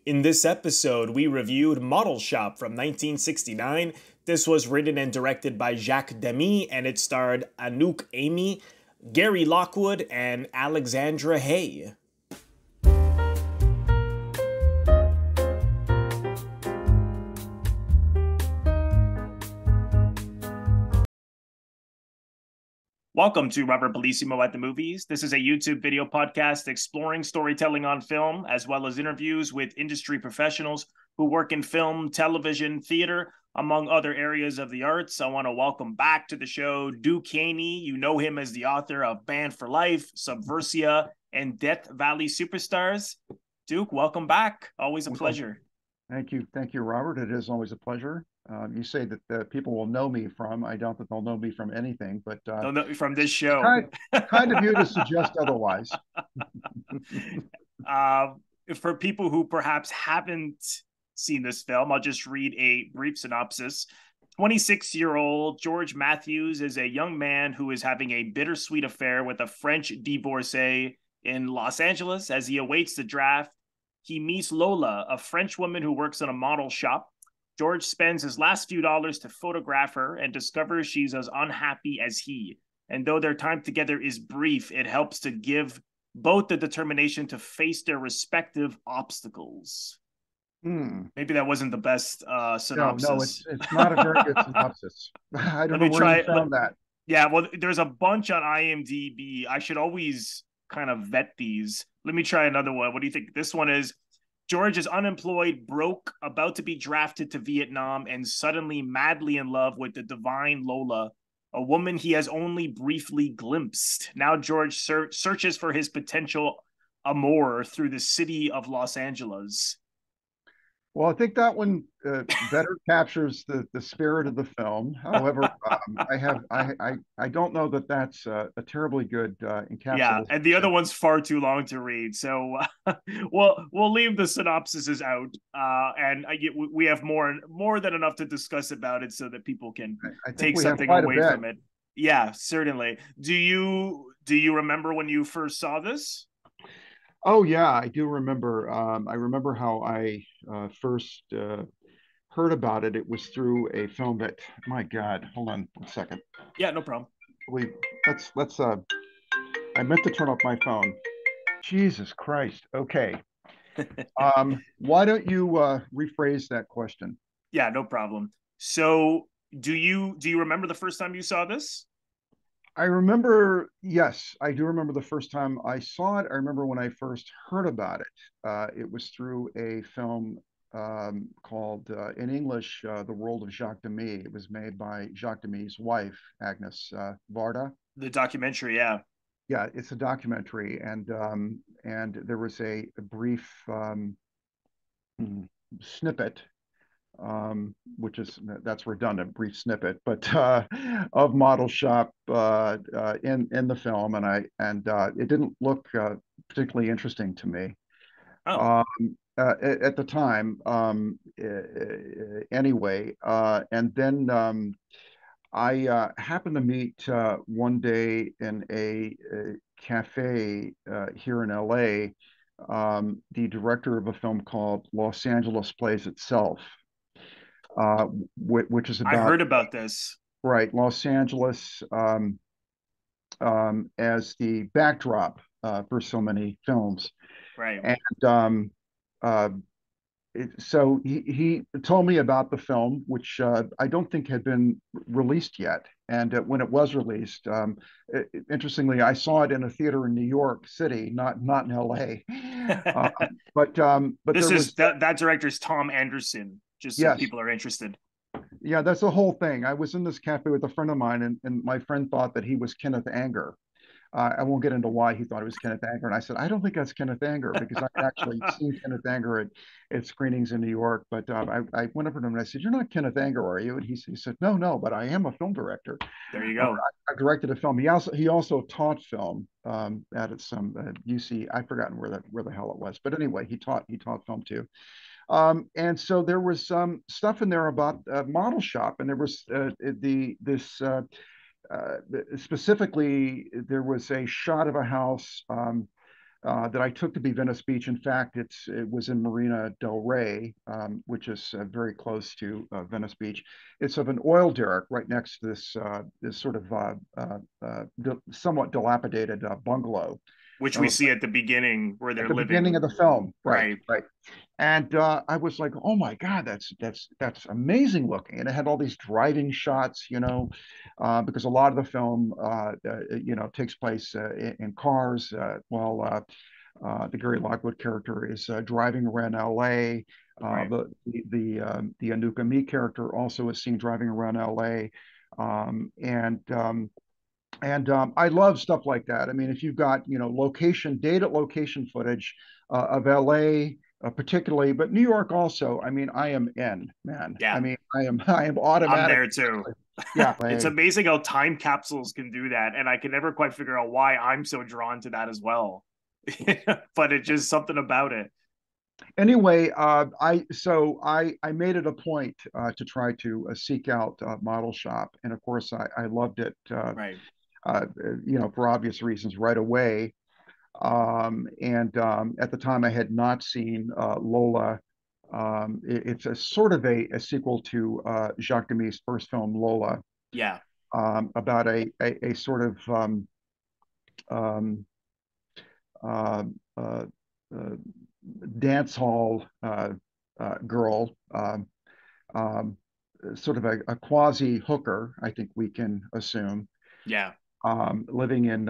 In this episode, we reviewed Model Shop from 1969. This was written and directed by Jacques Demy, and it starred Anouk Aimee, Gary Lockwood, and Alexandra Hay. Welcome to Robert Bellissimo at the Movies. This is a YouTube video podcast exploring storytelling on film, as well as interviews with industry professionals who work in film, television, theater, among other areas of the arts. I want to welcome back to the show Duke Haney. You know him as the author of Band for Life, Subversia, and Death Valley Superstars. Duke, welcome back. Always a pleasure. Thank you, Robert. It is always a pleasure. You say that people will know me from. I doubt that they'll know me from anything, but from this show. Kind of you to suggest otherwise. For people who perhaps haven't seen this film, I'll just read a brief synopsis. 26-year-old George Matthews is a young man who is having a bittersweet affair with a French divorcee in Los Angeles. As he awaits the draft, he meets Lola, a French woman who works in a model shop. George spends his last few dollars to photograph her and discovers she's as unhappy as he. And though their time together is brief, it helps to give both the determination to face their respective obstacles. Maybe that wasn't the best synopsis. No, it's not a very good synopsis. I don't know where you found that. Yeah, well, there's a bunch on IMDb. I should always kind of vet these. Let me try another one. What do you think? This one is: George is unemployed, broke, about to be drafted to Vietnam, and suddenly madly in love with the divine Lola, a woman he has only briefly glimpsed. Now George searches for his potential amour through the city of Los Angeles. Well, I think that one better captures the spirit of the film. However, I don't know that that's a terribly good encapsulation. Yeah, and the other one's far too long to read, so we'll leave the synopsises out, and we have more than enough to discuss about it, so that people can take something away from it. Yeah, certainly. Do you remember when you first saw this? Oh yeah, I do remember. I remember how I first heard about it. It was through a film that, my God, hold on one second. Yeah, no problem. Let's I meant to turn off my phone. Jesus Christ. Okay. Why don't you rephrase that question? Yeah, no problem. So do you remember the first time you saw this? I remember, yes, I do remember the first time I saw it. I remember when I first heard about it. It was through a film called, in English, The World of Jacques Demy. It was made by Jacques Demy's wife, Agnes Varda. The documentary, yeah. Yeah, it's a documentary, and there was a brief snippet, that's redundant, brief snippet, but of Model Shop in the film, and it didn't look particularly interesting to me. At the time, anyway. And then I happened to meet one day in a cafe here in LA the director of a film called Los Angeles Plays Itself. Which is about, I heard about this. Right, Los Angeles as the backdrop for so many films. Right. And so he told me about the film, which I don't think had been released yet. And when it was released, interestingly, I saw it in a theater in New York City, not in LA. But that director's Tom Anderson. Just so people are interested. Yeah, that's the whole thing. I was in this cafe with a friend of mine, and my friend thought that he was Kenneth Anger. I won't get into why he thought it was Kenneth Anger. And I said, I don't think that's Kenneth Anger, because I've actually seen Kenneth Anger at screenings in New York. But I went up to him and I said, you're not Kenneth Anger, are you? And he said, no, but I am a film director. There you go. I directed a film. He also taught film at some UC. I've forgotten where the hell it was. But anyway, he taught film too. And so there was some stuff in there about Model Shop, and there was specifically there was a shot of a house that I took to be Venice Beach. In fact, it was in Marina del Rey, which is very close to Venice Beach. It's of an oil derrick right next to this sort of somewhat dilapidated bungalow. Which we Uh, see at the beginning where at they're the beginning living. of the film, right, Right. right. And I was like, oh my God, that's amazing looking. And it had all these driving shots, because a lot of the film, takes place in cars while the Gary Lockwood character is driving around L.A. Right. The Anouk Aimee character also is seen driving around L.A. Um, and um, and I love stuff like that. I mean, if you've got dated location footage of LA, particularly, but New York also. I mean, I am in, man. I Yeah. mean, I am I'm automatic. there too. Yeah, It's amazing how time capsules can do that. And I can never quite figure out why I'm so drawn to that as well. But it's just something about it. anyway, I made it a point to try to seek out model shop, and of course I loved it. Right. Uh, for obvious reasons, right away. And At the time, I had not seen Lola. It's a sort of a sequel to Jacques Demy's first film, Lola, Yeah. about a sort of um, uh, uh, uh, dance hall girl, um, sort of a quasi hooker, I think we can assume, Yeah. living in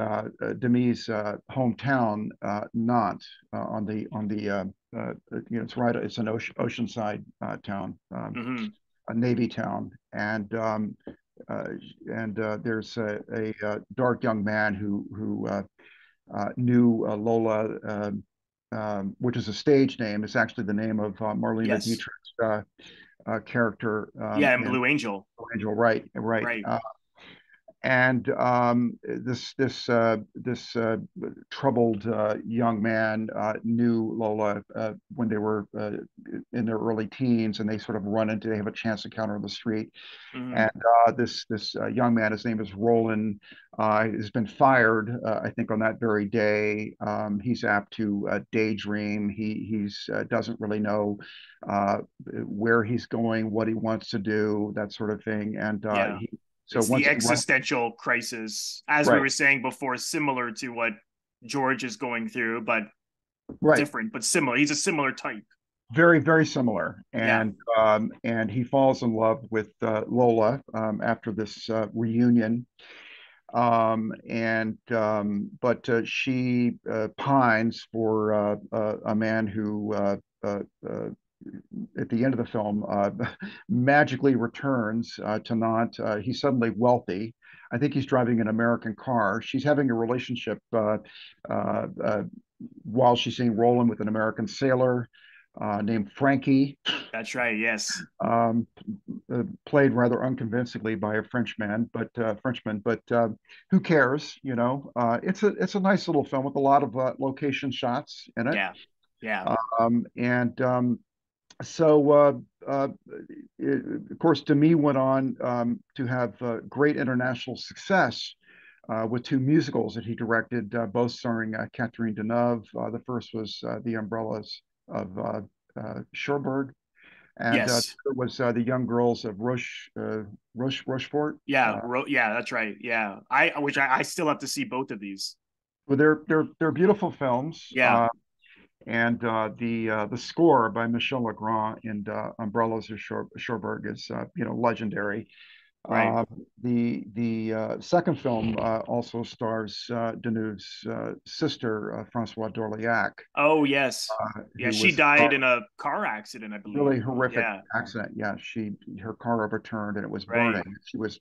Demy's hometown, Nantes, it's an oceanside town, Hmm. a navy town, uh, and there's a dark young man who knew Lola, which is a stage name. It's actually the name of Marlena Yes. Dietrich's character Yeah. And in Blue Angel. Angel, right, right. Right. And this troubled young man knew Lola when they were in their early teens, and they have a chance encounter on the street. Hmm. And this young man, his name is Roland, has been fired, I think, on that very day. He's apt to daydream. He's doesn't really know uh, where he's going, what he wants to do, that sort of thing. And Yeah. he so It's the once he runs, existential crisis, as we right, were saying before, similar to what George is going through, but right, different, but similar. He's a similar type. very, very similar. Yeah. And he falls in love with Lola after this reunion. And But she pines for a man who at the end of the film magically returns to Nantes. He's suddenly wealthy. I think he's driving an American car. She's having a relationship uh, uh, while she's seeing Roland with an American sailor named Frankie, That's right. Yes. um, played rather unconvincingly by a Frenchman. But who cares? It's a nice little film with a lot of location shots in it. Yeah. Yeah. And so Of course, Demy went on to have great international success with two musicals that he directed, both starring Catherine Deneuve. The first was The Umbrellas of Cherbourg, and the Yes. other was The Young Girls of Rochefort. Yeah. Yeah. That's right. Yeah. I still have to see both of these. Well, they're beautiful films. Yeah. And the score by Michel Legrand in Umbrellas of Cherbourg is legendary. Right. Uh, the second film also stars Deneuve's sister, Francois d'Orléac, Oh, yes. Yeah. who She was died in a car accident, I really believe. horrific Yeah. accident. Yeah, her car overturned and it was burning. Right. She was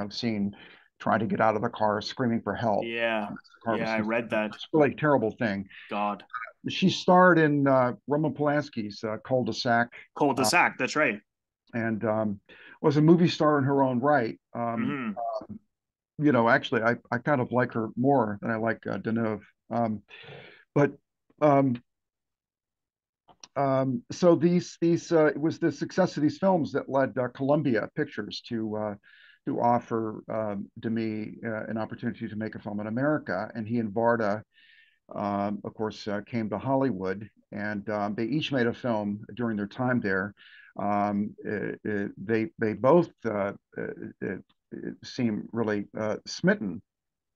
seen trying to get out of the car, screaming for help. Yeah. The car Yeah. was I consumed. read that. It's really a terrible thing. God. She starred in Roman Polanski's Cul-de-sac, uh, Cul-de-sac. That's right. and was a movie star in her own right. Hmm. Actually, I kind of like her more than I like Deneuve. But um, so these It was the success of these films that led Columbia Pictures to offer Demy an opportunity to make a film in America, and he and Varda of course, came to Hollywood, and they each made a film during their time there. They both seem really smitten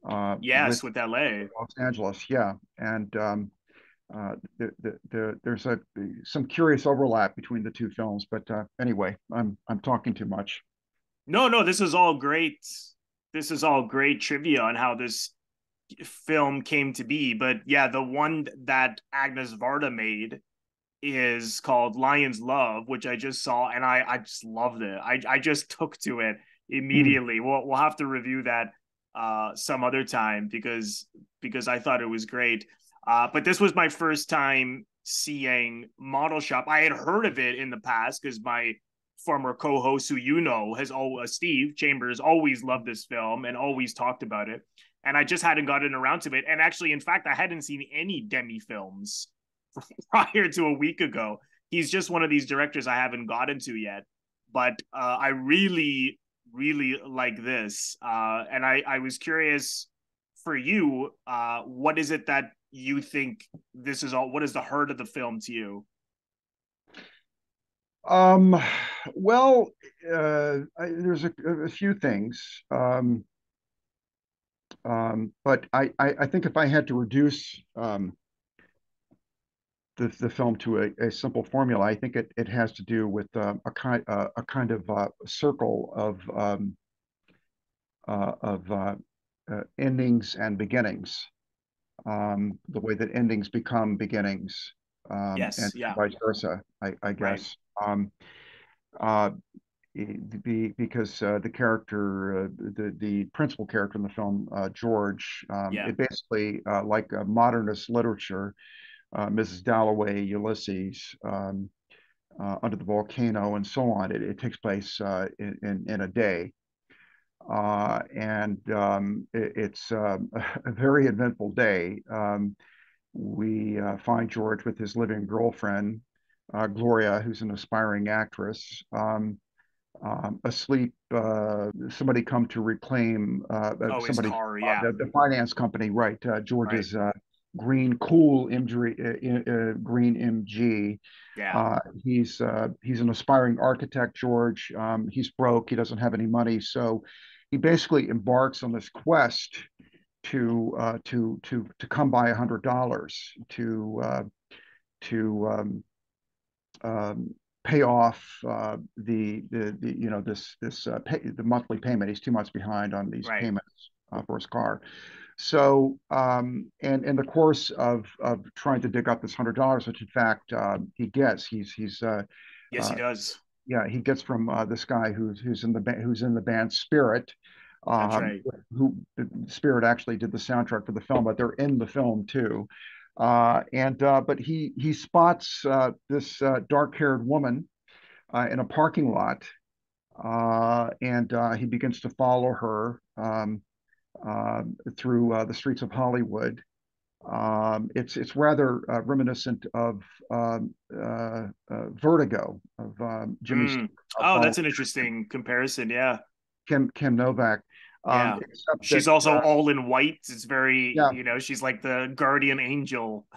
with Yes, with LA. Los Angeles, yeah, and there's some curious overlap between the two films. But anyway, I'm talking too much. No, no, this is all great. This is all great trivia on how this film came to be. But yeah, the one that Agnes Varda made is called Lion's Love, which I just saw, and I just loved it. I just took to it Mm. immediately. We'll have to review that some other time because I thought it was great. But this was my first time seeing Model Shop. I had heard of it in the past because my former co-host, who you know, has always Steve Chambers, always loved this film and always talked about it. And I just hadn't gotten around to it. And actually, in fact, I hadn't seen any Demy films prior to a week ago. He's just one of these directors I haven't gotten to yet. But I really, really like this. And I was curious for you, what is it that you think this is all? What is the heart of the film to you? Um, well, there's a few things, but I think if I had to reduce the film to a simple formula, I think it has to do with a kind of circle of endings and beginnings, the way that endings become beginnings, and Yes, yeah, vice versa, I right, guess. Uh, because the character, the principal character in the film, George, yeah, it basically like modernist literature, Mrs. Dalloway, Ulysses, Under the Volcano, and so on. It takes place in a day. And it's a very eventful day. We find George with his living girlfriend, Gloria, who's an aspiring actress, asleep. Somebody come to reclaim oh, his somebody, car, yeah, the finance company, right? right, George's green cool MG, green MG. yeah, He's an aspiring architect, George. He's broke. He doesn't have any money, so he basically embarks on this quest to come by $100 to pay off the the monthly payment. He's 2 months behind on these right. payments for his car. So and in the course of trying to dig up this $100, which in fact he gets, Yes, he uh, does. yeah, he gets from this guy who's in the band Spirit, That's um, right. who Spirit actually did the soundtrack for the film, but they're in the film too. And But he spots this dark-haired woman in a parking lot, and he begins to follow her through the streets of Hollywood. It's rather reminiscent of Vertigo of Jimmy Mm. Stewart, Oh, Paul that's an interesting comparison. Yeah, Kim Novak, yeah. except She's that also all in white. It's very, yeah, she's like the guardian angel.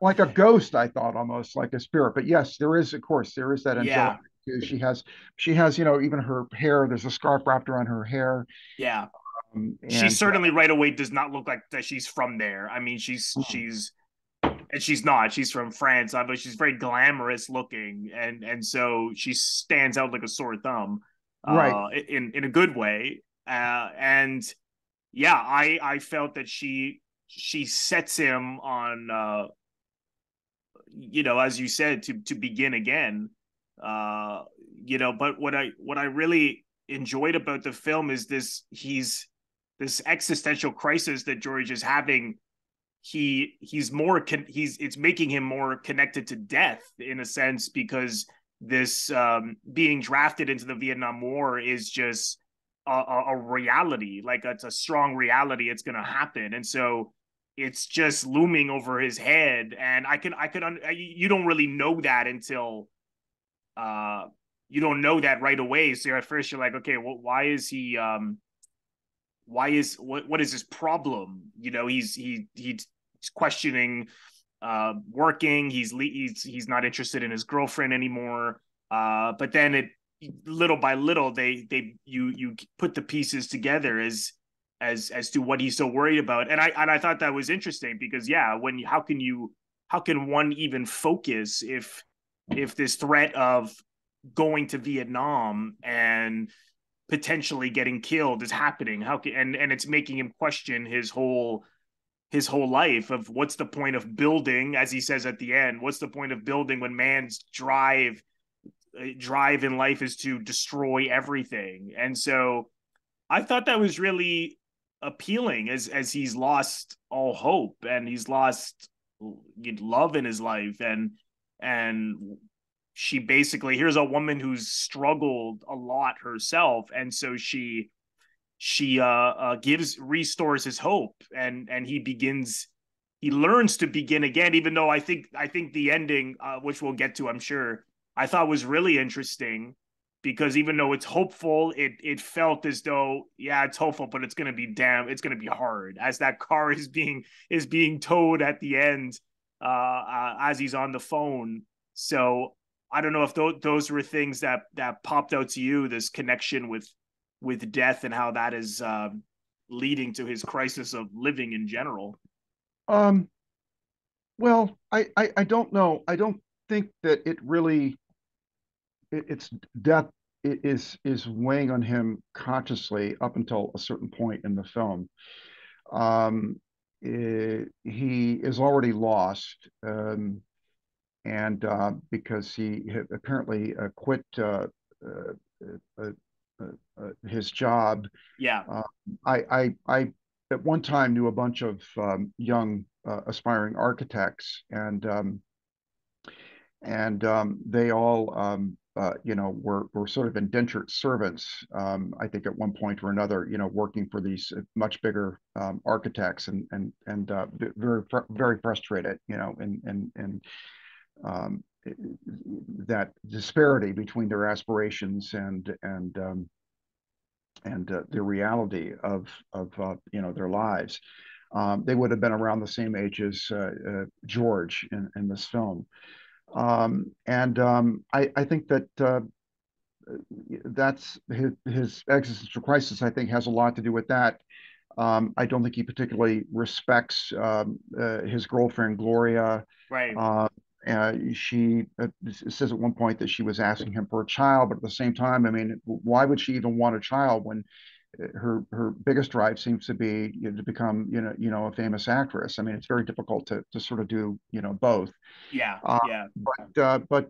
like a ghost, I thought, almost like a spirit. But yes, there is, of course, there is that angelic Yeah, too. She has even her hair. There's a scarf wrapped around her hair, yeah. She and certainly right away does not look like that she's from there. I mean, and she's not. She's from France, but she's very glamorous looking, and so she stands out like a sore thumb, right. in a good way. And yeah, I felt that she sets him on, as you said, to begin again. Uh, but what I really enjoyed about the film is this existential crisis that George is having. He's it's making him more connected to death in a sense, because this being drafted into the Vietnam War is just a reality. Like, it's a strong reality. It's going to happen, and so it's just looming over his head. And you don't really know that until uh you don't know that right away. So at first you're like, okay, well, why is he, what is his problem? He's he questioning working. He's not interested in his girlfriend anymore. But then it little by little you put the pieces together as to what he's so worried about. And I thought that was interesting because yeah, how can one even focus if this threat of going to Vietnam and potentially getting killed is happening? How can and it's making him question his whole life of what's the point of building, as he says at the end, what's the point of building when man's drive in life is to destroy everything. And so I thought that was really appealing as he's lost all hope and he's lost love in his life, and she basically, here's a woman who's struggled a lot herself, and so she gives restores his hope, and he learns to begin again, even though I think the ending, which we'll get to, I'm sure, I thought was really interesting, because even though it's hopeful, it felt as though, yeah, it's hopeful, but it's gonna be hard, as that car is being towed at the end, as he's on the phone. So I don't know if those were things that popped out to you, this connection with death and how that is leading to his crisis of living in general. Um, well, I don't know. I don't think that it really it's death is weighing on him consciously up until a certain point in the film. Um, he is already lost, and because he apparently quit uh, his job. Yeah, Uh, I at one time knew a bunch of young aspiring architects, and they all were sort of indentured servants. I think at one point or another, working for these much bigger architects, and very frustrated, and that disparity between their aspirations and the reality of their lives. They would have been around the same age as George in this film. I think that that's his existential crisis, I think, has a lot to do with that. I don't think he particularly respects his girlfriend, Gloria. right. Uh, she says at one point that she was asking him for a child, but at the same time, I mean, why would she even want a child when her biggest drive seems to be to become a famous actress? I mean, it's very difficult to sort of do both. Yeah, Uh, yeah, but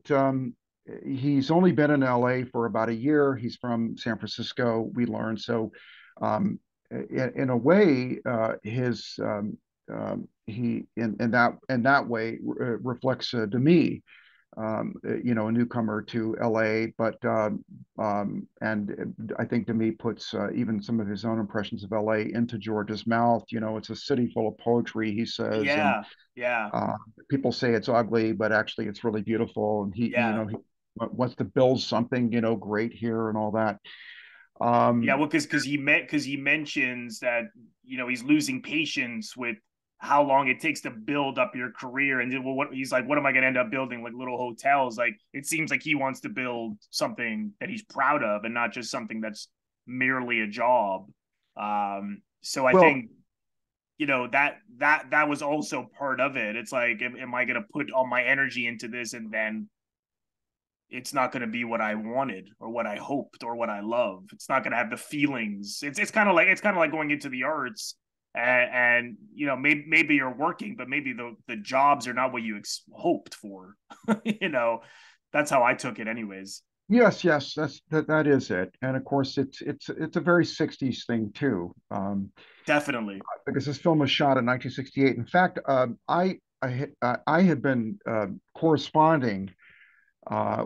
he's only been in LA for about a year. He's from San Francisco, we learned. So, in a way, his he in that way reflects Demy, a newcomer to LA, but and I think Demy puts even some of his own impressions of LA into George's mouth. It's a city full of poetry, he says, and yeah, yeah, uh, people say it's ugly, but actually it's really beautiful. And yeah, he wants to build something, great here and all that. yeah. Um, Well, because he mentions that he's losing patience with how long it takes to build up your career, and then, well, what he's like, what am I going to end up building, like little hotels? Like, it seems like he wants to build something that he's proud of, and not just something that's merely a job. So I well, think that was also part of it. It's like, am I going to put all my energy into this, and then it's not going to be what I wanted or what I hoped or what I love. It's not going to have the feelings. It's kind of like going into the arts, and maybe you're working, but maybe the jobs are not what you hoped for. you know, that's how I took it, anyways. yes, that is it. And of course, it's a very '60s thing too, Definitely. because this film was shot in 1968. In fact, I had been corresponding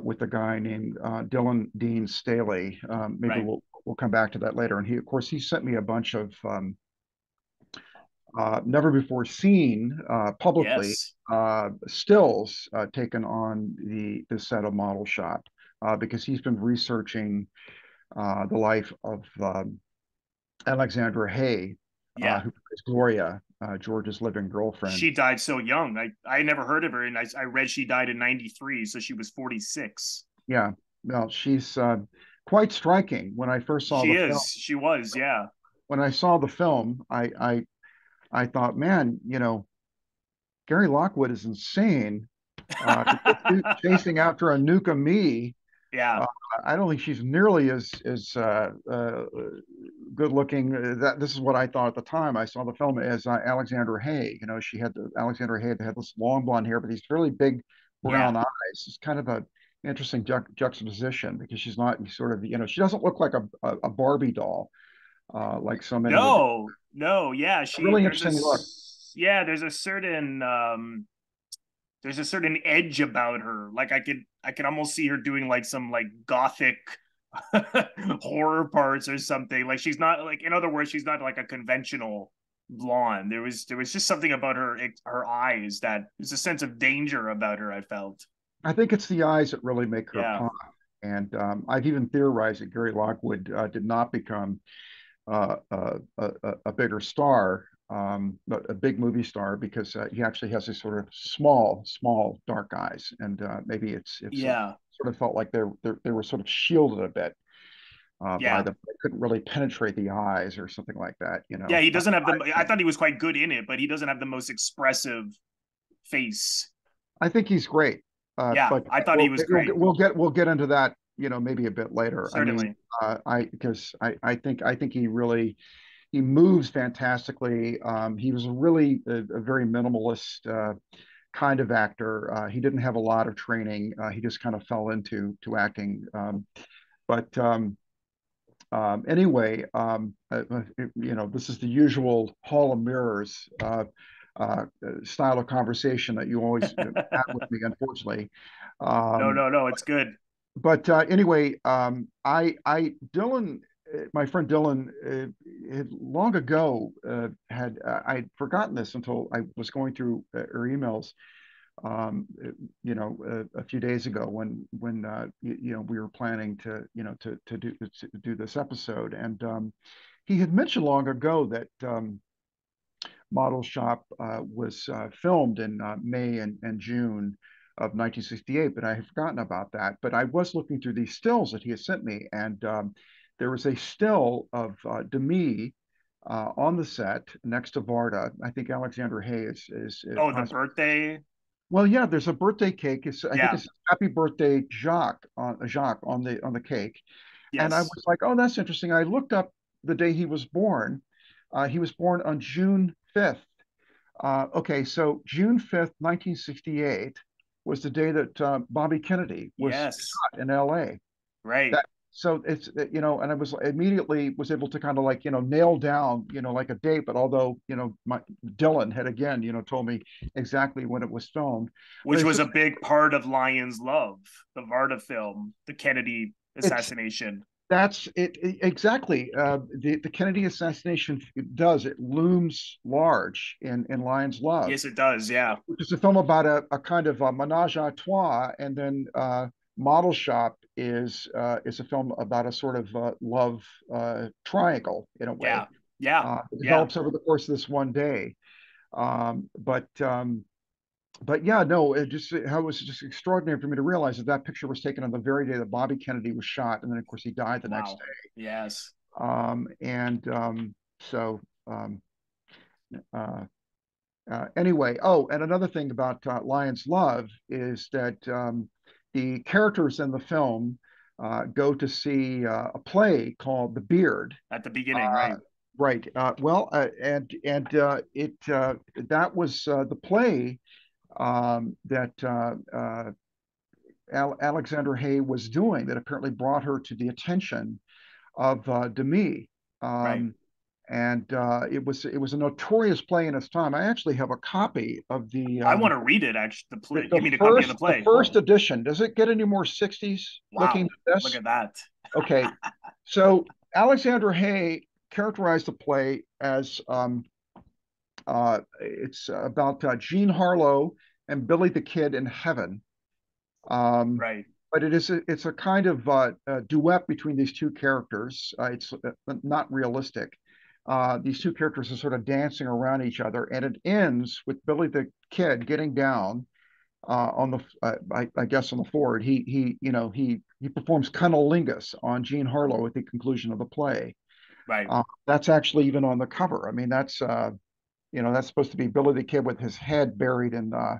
with a guy named Dylan Dean Staley. Maybe Right. we'll come back to that later. And of course, he sent me a bunch of never before seen publicly Yes. stills taken on the set of Model Shop, because he's been researching the life of Alexandra Hay, Yeah. who plays Gloria, George's living girlfriend. She died so young. I never heard of her, and I read she died in '93, so she was 46. Yeah, well, she's quite striking. When I first saw She the film, is. She was. Yeah. when I saw the film, I thought, man, Gary Lockwood is insane. Chasing after Anouk Aimee. Yeah. Uh, I don't think she's nearly as good looking. That this is what I thought at the time I saw the film as Alexandra Hay. She had Alexandra Hay had this long blonde hair, but these really big Yeah. brown eyes. It's kind of a interesting juxtaposition because she's not sort of she doesn't look like a Barbie doll like so many would. No. No. Yeah. She. Really There's a. interesting look. Yeah. There's a certain edge about her. Like I could almost see her doing like some like gothic horror parts or something. Like she's not like, in other words, she's not like a conventional blonde. There was just something about her eyes that there's a sense of danger about her. I felt. I think it's the eyes that really make her Yeah. pop. And I've even theorized that Gary Lockwood did not become a bigger star, a big movie star, because he actually has these sort of small dark eyes, and maybe it's Yeah. sort of felt like they were sort of shielded a bit by Yeah. them. They couldn't really penetrate the eyes or something like that. Yeah. He doesn't have the. I thought he was quite good in it, but he doesn't have the most expressive face. I think he's great, Yeah. but I thought he was great. we'll get into that, maybe a bit later. I mean, Certainly. I think he moves fantastically. He was really a very minimalist kind of actor. He didn't have a lot of training. He just kind of fell into acting. But anyway, this is the usual Hall of Mirrors uh, style of conversation that you always have with me, unfortunately. No, Um, no, no. It's good. but anyway, Dylan, my friend Dylan, had long ago had I'd forgotten this until I was going through her emails, a few days ago when we were planning to do this episode, and he had mentioned long ago that Model Shop was filmed in May and June of 1968, but I had forgotten about that. But I was looking through these stills that he had sent me, and there was a still of Demy on the set next to Varda. I think Alexander Hay is Oh, the possibly. birthday. Well, yeah, there's a birthday cake. I think Yeah. it's Happy Birthday Jacques on the cake, and I Yes. was like, oh, that's interesting. I looked up the day he was born. He was born on June 5th. Okay, so June 5th, 1968 was the day that Bobby Kennedy was Yes. shot in LA. Right. That so it's and I was immediately was able to kind of like nail down like a date. But although my Dylan had again told me exactly when it was filmed, but Which was a big part of Lion's Love, the Varda film, the Kennedy it's assassination. that's exactly the Kennedy assassination it looms large in Lion's Love, Yes, it does. Yeah. which is a film about a kind of a menage a trois, and then Model Shop is a film about a sort of love triangle in a way. Yeah. Yeah. It Yeah. develops over the course of this one day. But yeah, no, it was just extraordinary for me to realize that picture was taken on the very day that Bobby Kennedy was shot, and then of course he died the next Wow. day. Yes. And so uh, anyway, oh, and another thing about Lion's Love is that the characters in the film go to see a play called The Beard. At the beginning, Uh, right. right. And that was the play that Alexander Hay was doing that apparently brought her to the attention of Demy. Right. Um, and it was a notorious play in its time. I actually have a copy of the I want to read it, actually. The the, play. You the mean a copy of the first the play? first edition. Does it get any more 60s looking Wow. than Look this? at that. Okay, so Alexander Hay characterized the play as it's about Jean Harlow and Billy the Kid in heaven. Um, Right. but it's a kind of duet between these two characters. It's not realistic, these two characters are sort of dancing around each other, and it ends with Billy the Kid getting down on the, I guess, on the floor. He performs cunnilingus on Jean Harlow at the conclusion of the play. Right. That's actually even on the cover. I mean, that's supposed to be Billy the Kid with his head buried in the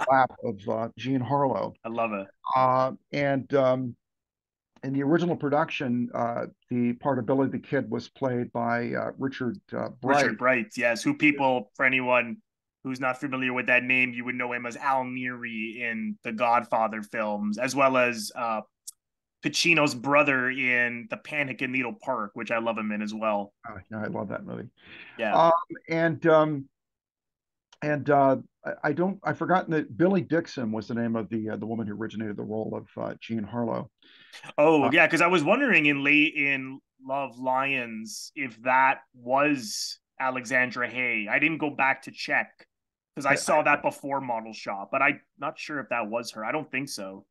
lap of Jean Harlow. I love it. And in the original production, the part of Billy the Kid was played by Richard Richard Bright. Bright, yes. Who people, for anyone who's not familiar with that name, you would know him as Al Neri in the Godfather films, as well as Pacino's brother in The Panic in Needle Park, which I love him in as well. Yeah, I love that movie. Yeah. Um, and I've forgotten that Billy Dixon was the name of the woman who originated the role of Jean Harlow. Oh, Uh, yeah, because I was wondering in Love Lions if that was Alexandra Hay. I didn't go back to check because I saw that before Model Shop, but I'm not sure if that was her. I don't think so.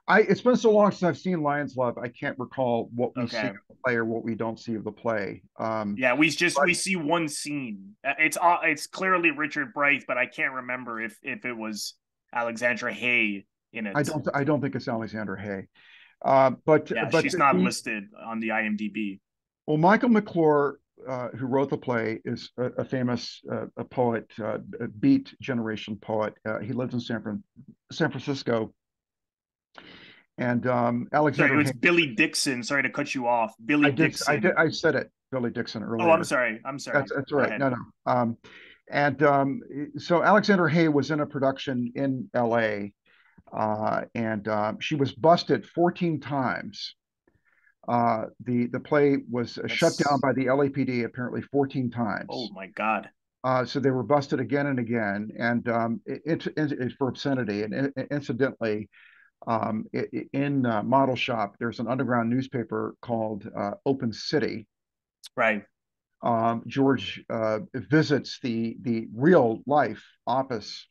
it's been so long since I've seen Lion's Love, I can't recall what we see Okay. of the play or what we don't see of the play. Yeah, But we see one scene. It's clearly Richard Bright, but I can't remember if it was Alexandra Hay in it. I don't think it's Alexander Hay. Yeah, But she's not listed on the IMDb. well, Michael McClure, who wrote the play, is a famous a poet, a Beat generation poet. He lives in San Francisco, and Sorry, it Alexander was Hay. Billy Dixon. Sorry to cut you off. Billy Dixon. I said it, Billy Dixon Oh, I'm earlier. sorry. I'm sorry. That's all Go right. ahead. No, no. And So Alexander Hay was in a production in L.A. And She was busted 14 times. The play was shut down That's by the LAPD apparently 14 oh times. my God. So they were busted again and again, and for obscenity. And incidentally, in Model Shop, there's an underground newspaper called Open City. Right. George visits the real life office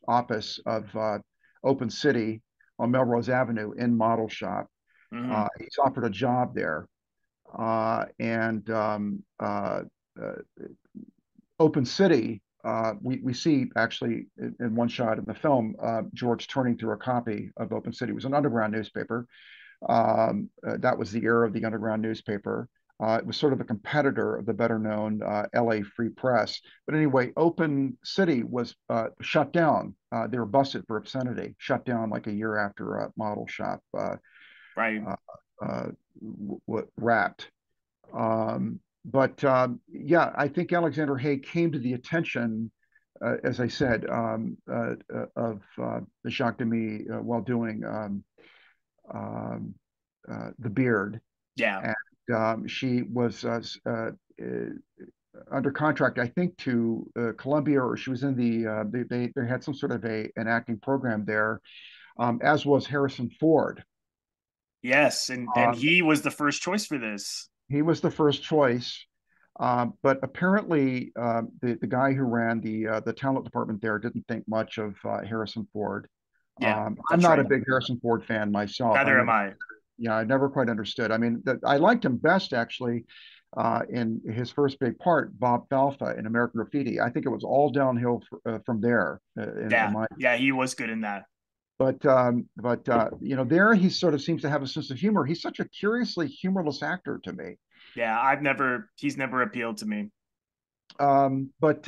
of Open City on Melrose Avenue in Model Shop. Hmm. He's offered a job there, and uh, Open City. We see actually in one shot in the film George turning through a copy of Open City. It was an underground newspaper. That was the era of the underground newspaper. It was sort of a competitor of the better known LA Free Press. But anyway, Open City was shut down. They were busted for obscenity, shut down like a year after Model Shop Right. uh, uh, wrapped. Yeah, I think Alexander Hay came to the attention, as I said, of Jacques Demy while doing um, The Beard. Yeah. And she was under contract, I think, to Columbia, or she was in they had some sort of an acting program there, as was Harrison Ford. Yes, and Um, he was the first choice for this. he was the first choice. But apparently, the guy who ran the talent department there didn't think much of Harrison Ford. Yeah, I'm that's not a right. big Harrison Ford fan myself. Neither am I. Yeah, I never quite understood. I mean, I liked him best actually in his first big part, Bob Falfa in American Graffiti. I think it was all downhill from there, in Yeah. my. Yeah, he was good in that. There he sort of seems to have a sense of humor. He's such a curiously humorless actor to me. Yeah, he's never appealed to me. But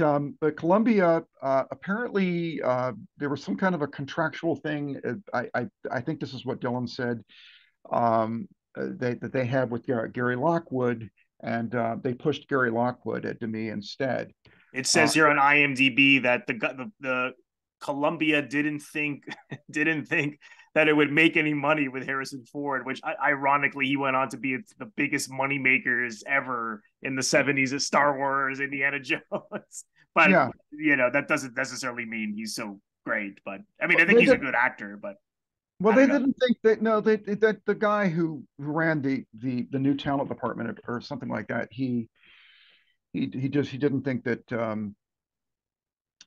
Columbia apparently there was some kind of a contractual thing. I think this is what Dylan said that they had with Gary Lockwood, and they pushed Gary Lockwood to me instead. It Uh, says here on IMDb that the Columbia didn't think didn't think that it would make any money with Harrison Ford, which ironically he went on to be the biggest money makers ever in the 70s at Star Wars, Indiana Jones. But yeah, that doesn't necessarily mean he's so great. But I mean, well, I think he's a good actor, but well, I don't they know. didn't think that. No, that the guy who ran the new talent department or something like that. He didn't think that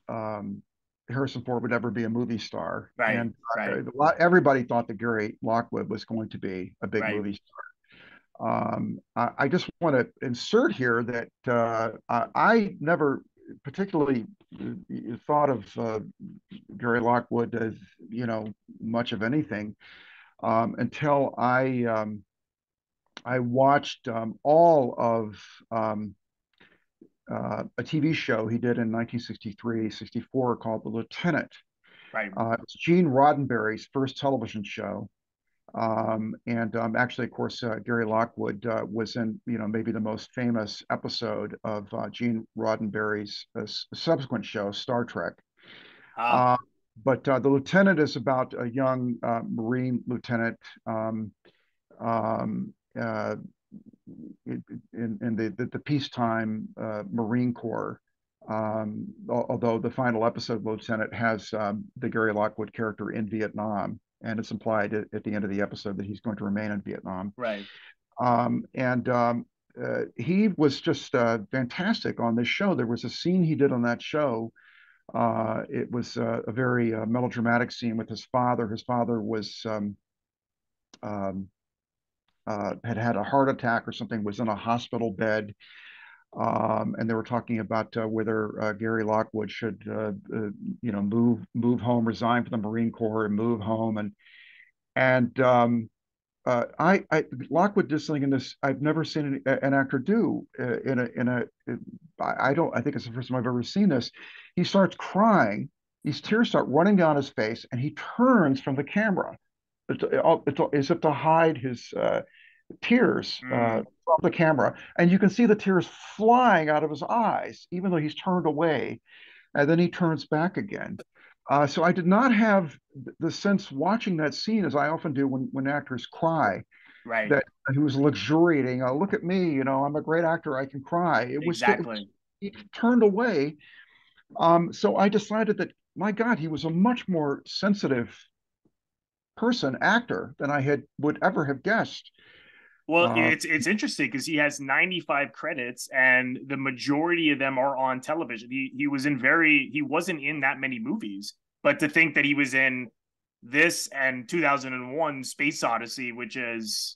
um, Harrison Ford would ever be a movie star, Right, and right, everybody thought that Gary Lockwood was going to be a big right. movie I just want to insert here that I never particularly thought of Gary Lockwood as, much of anything until I watched all of a TV show he did in 1963, 64 called The Lieutenant. Right. It was Gene Roddenberry's first television show. And actually, of course, Gary Lockwood was in, maybe the most famous episode of Gene Roddenberry's subsequent show, Star Trek. Ah, Uh, but The Lieutenant is about a young Marine lieutenant um, uh, in the peacetime Marine Corps. Although the final episode, Lieutenant, has the Gary Lockwood character in Vietnam, and it's implied at the end of the episode that he's going to remain in Vietnam. right. And he was just fantastic on this show. There was a scene he did on that show. It was a very melodramatic scene with his father. His father was um, had a heart attack or something, was in a hospital bed, and they were talking about whether Gary Lockwood should, move home, resign from the Marine Corps, and move home. And I Lockwood did something in this I've never seen an actor do I don't I think it's the first time I've ever seen this. He starts crying, these tears start running down his face, and he turns from the camera. It's as if to hide his tears Mm, from the camera, and you can see the tears flying out of his eyes, even though he's turned away, and then he turns back again. So I did not have the sense watching that scene, as I often do when actors cry, right. that he was luxuriating. Oh, look at me, I'm a great actor. I can cry. Exactly. He turned away. So I decided that, my God, he was a much more sensitive person, actor, than I had would ever have guessed. Well, Uh, it's interesting because he has 95 credits and the majority of them are on television. He wasn't in that many movies, but to think that he was in this and 2001 Space Odyssey, which is,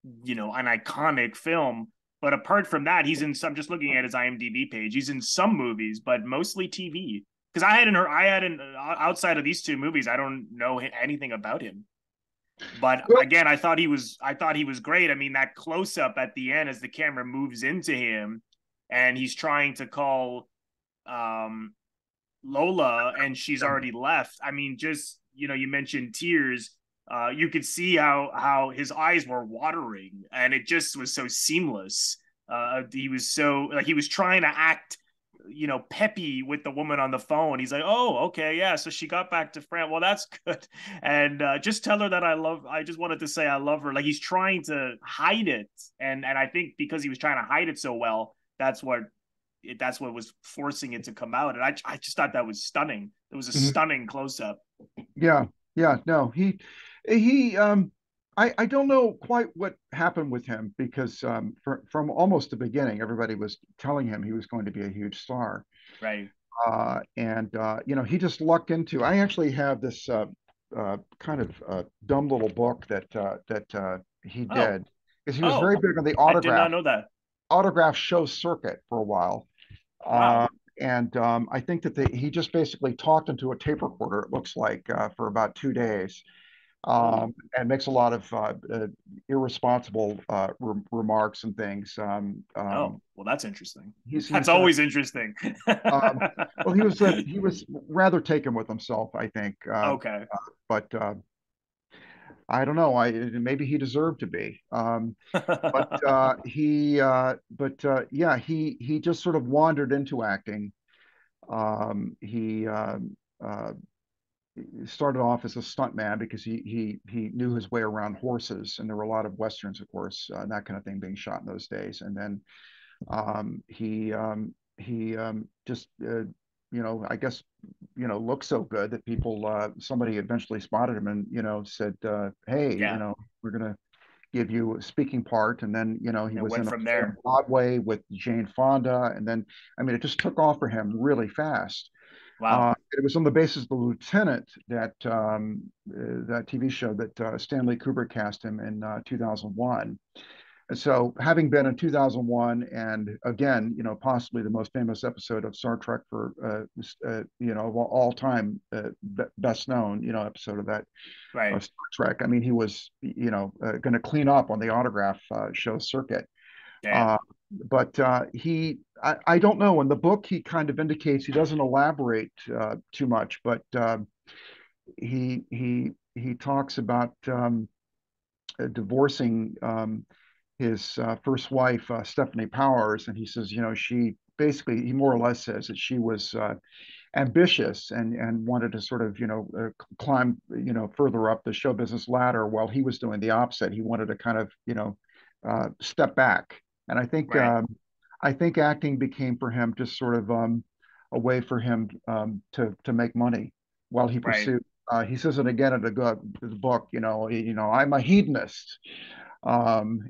an iconic film, but apart from that, he's in some, just looking at his IMDb page, he's in some movies, but mostly TV. Because outside of these two movies, I don't know anything about him. But well, again, I thought he was great. I mean, that close up at the end as the camera moves into him, and he's trying to call um, Lola, and she's already left. I mean, just you mentioned tears. You could see how his eyes were watering, and it just was so seamless. He was so like he was trying to act peppy with the woman on the phone. He's like, oh, okay, yeah. So she got back to France. Well, that's good. And just tell her that I just wanted to say I love her. Like he's trying to hide it. And I think because he was trying to hide it so well, that's what was forcing it to come out. And I just thought that was stunning. It was a mhm. stunning close up. Yeah, yeah, no, he I don't know quite what happened with him because from almost the beginning, everybody was telling him he was going to be a huge star. Right. And he just lucked into. I actually have this kind of dumb little book that he Oh, did, because he was very oh, big on the I did not know that. autograph show circuit for a while. Uh, Wow. and I think that he just basically talked into a tape recorder, it looks like, for about 2 days, Oh, and makes a lot of irresponsible remarks and things. oh, well, that's interesting. That's He's always interesting. um, well, he was rather taken with himself, I think. Okay. But I don't know. Maybe he deserved to be. Yeah, he just sort of wandered into acting. He started off as a stuntman because he knew his way around horses, and there were a lot of westerns, of course, and that kind of thing being shot in those days. And then he just I guess looked so good that somebody eventually spotted him and said, hey, Yeah. we're gonna give you a speaking part. And then he It was went in a from play on there. Broadway with Jane Fonda, and then I mean it just took off for him really fast. Wow. It was on the basis of The Lieutenant, that TV show that Stanley Kubrick cast him in 2001. And so, having been in 2001, and again, possibly the most famous episode of Star Trek for, of all time, best known, episode of that Right. Star Trek. I mean, he was, going to clean up on the autograph show circuit. Damn. Uh, but I don't know. In the book, he kind of indicates he doesn't elaborate too much, but he talks about divorcing his first wife, Stephanie Powers, and he says, she basically, he more or less says that she was ambitious and wanted to sort of, climb, further up the show business ladder, while he was doing the opposite. He wanted to kind of, step back. And Right. I think acting became for him just sort of a way for him to make money while he Right. pursued. He says it again in the book. I'm a hedonist, and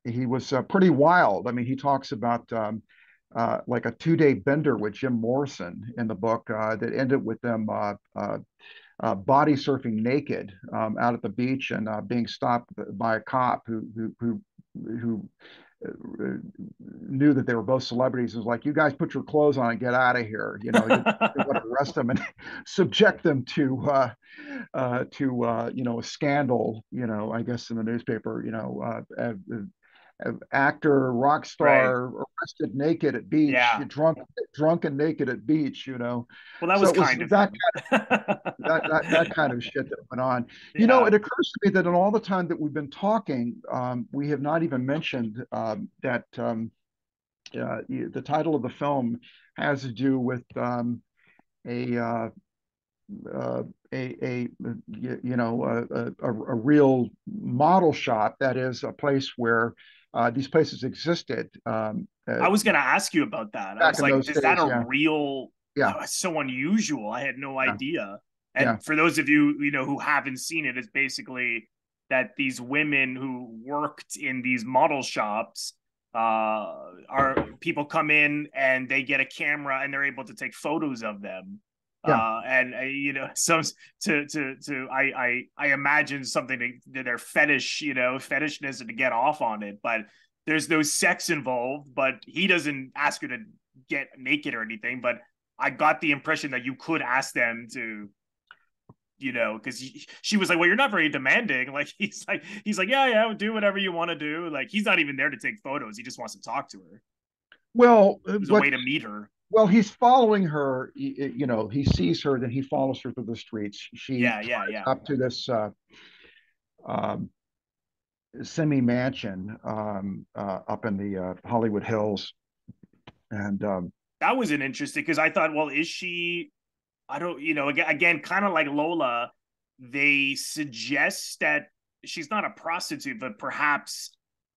he was pretty wild. I mean, he talks about like a 2-day bender with Jim Morrison in the book that ended with them body surfing naked out at the beach, and being stopped by a cop who knew that they were both celebrities. It was like, you guys put your clothes on and get out of here. They want to arrest them and subject them to a scandal. I guess in the newspaper. Actor, rock Right. star, arrested naked at beach, Yeah. drunk and naked at beach. Well, that So was it was kind of him. that kind of shit that went on. Yeah. It occurs to me that in all the time that we've been talking, we have not even mentioned that the title of the film has to do with a a a real model shop, that is a place where these places existed I was going to ask you about that. I back was in like, those is that days. a Yeah, real? yeah, That was so unusual. I had no yeah, idea. yeah, And for those of you, who haven't seen it, it's basically that these women who worked in these model shops are people come in and they get a camera and they're able to take photos of them. yeah. And some I imagine something to their fetish, fetishness, and to get off on it, but there's no sex involved. But he doesn't ask her to get naked or anything. But I got the impression that you could ask them to, because she was like, well, you're not very demanding. Like he's like, yeah, yeah, do whatever you want to do. Like he's not even there to take photos. He just wants to talk to her. It Well, was a way to meet her. he's following her. He sees her, then he follows her through the streets. She Yeah, yeah, drives yeah. up to this um, semi mansion up in the Hollywood Hills, and That was an interesting, because I thought, well, is she? I don't, again, kind of like Lola, they suggest that she's not a prostitute, but perhaps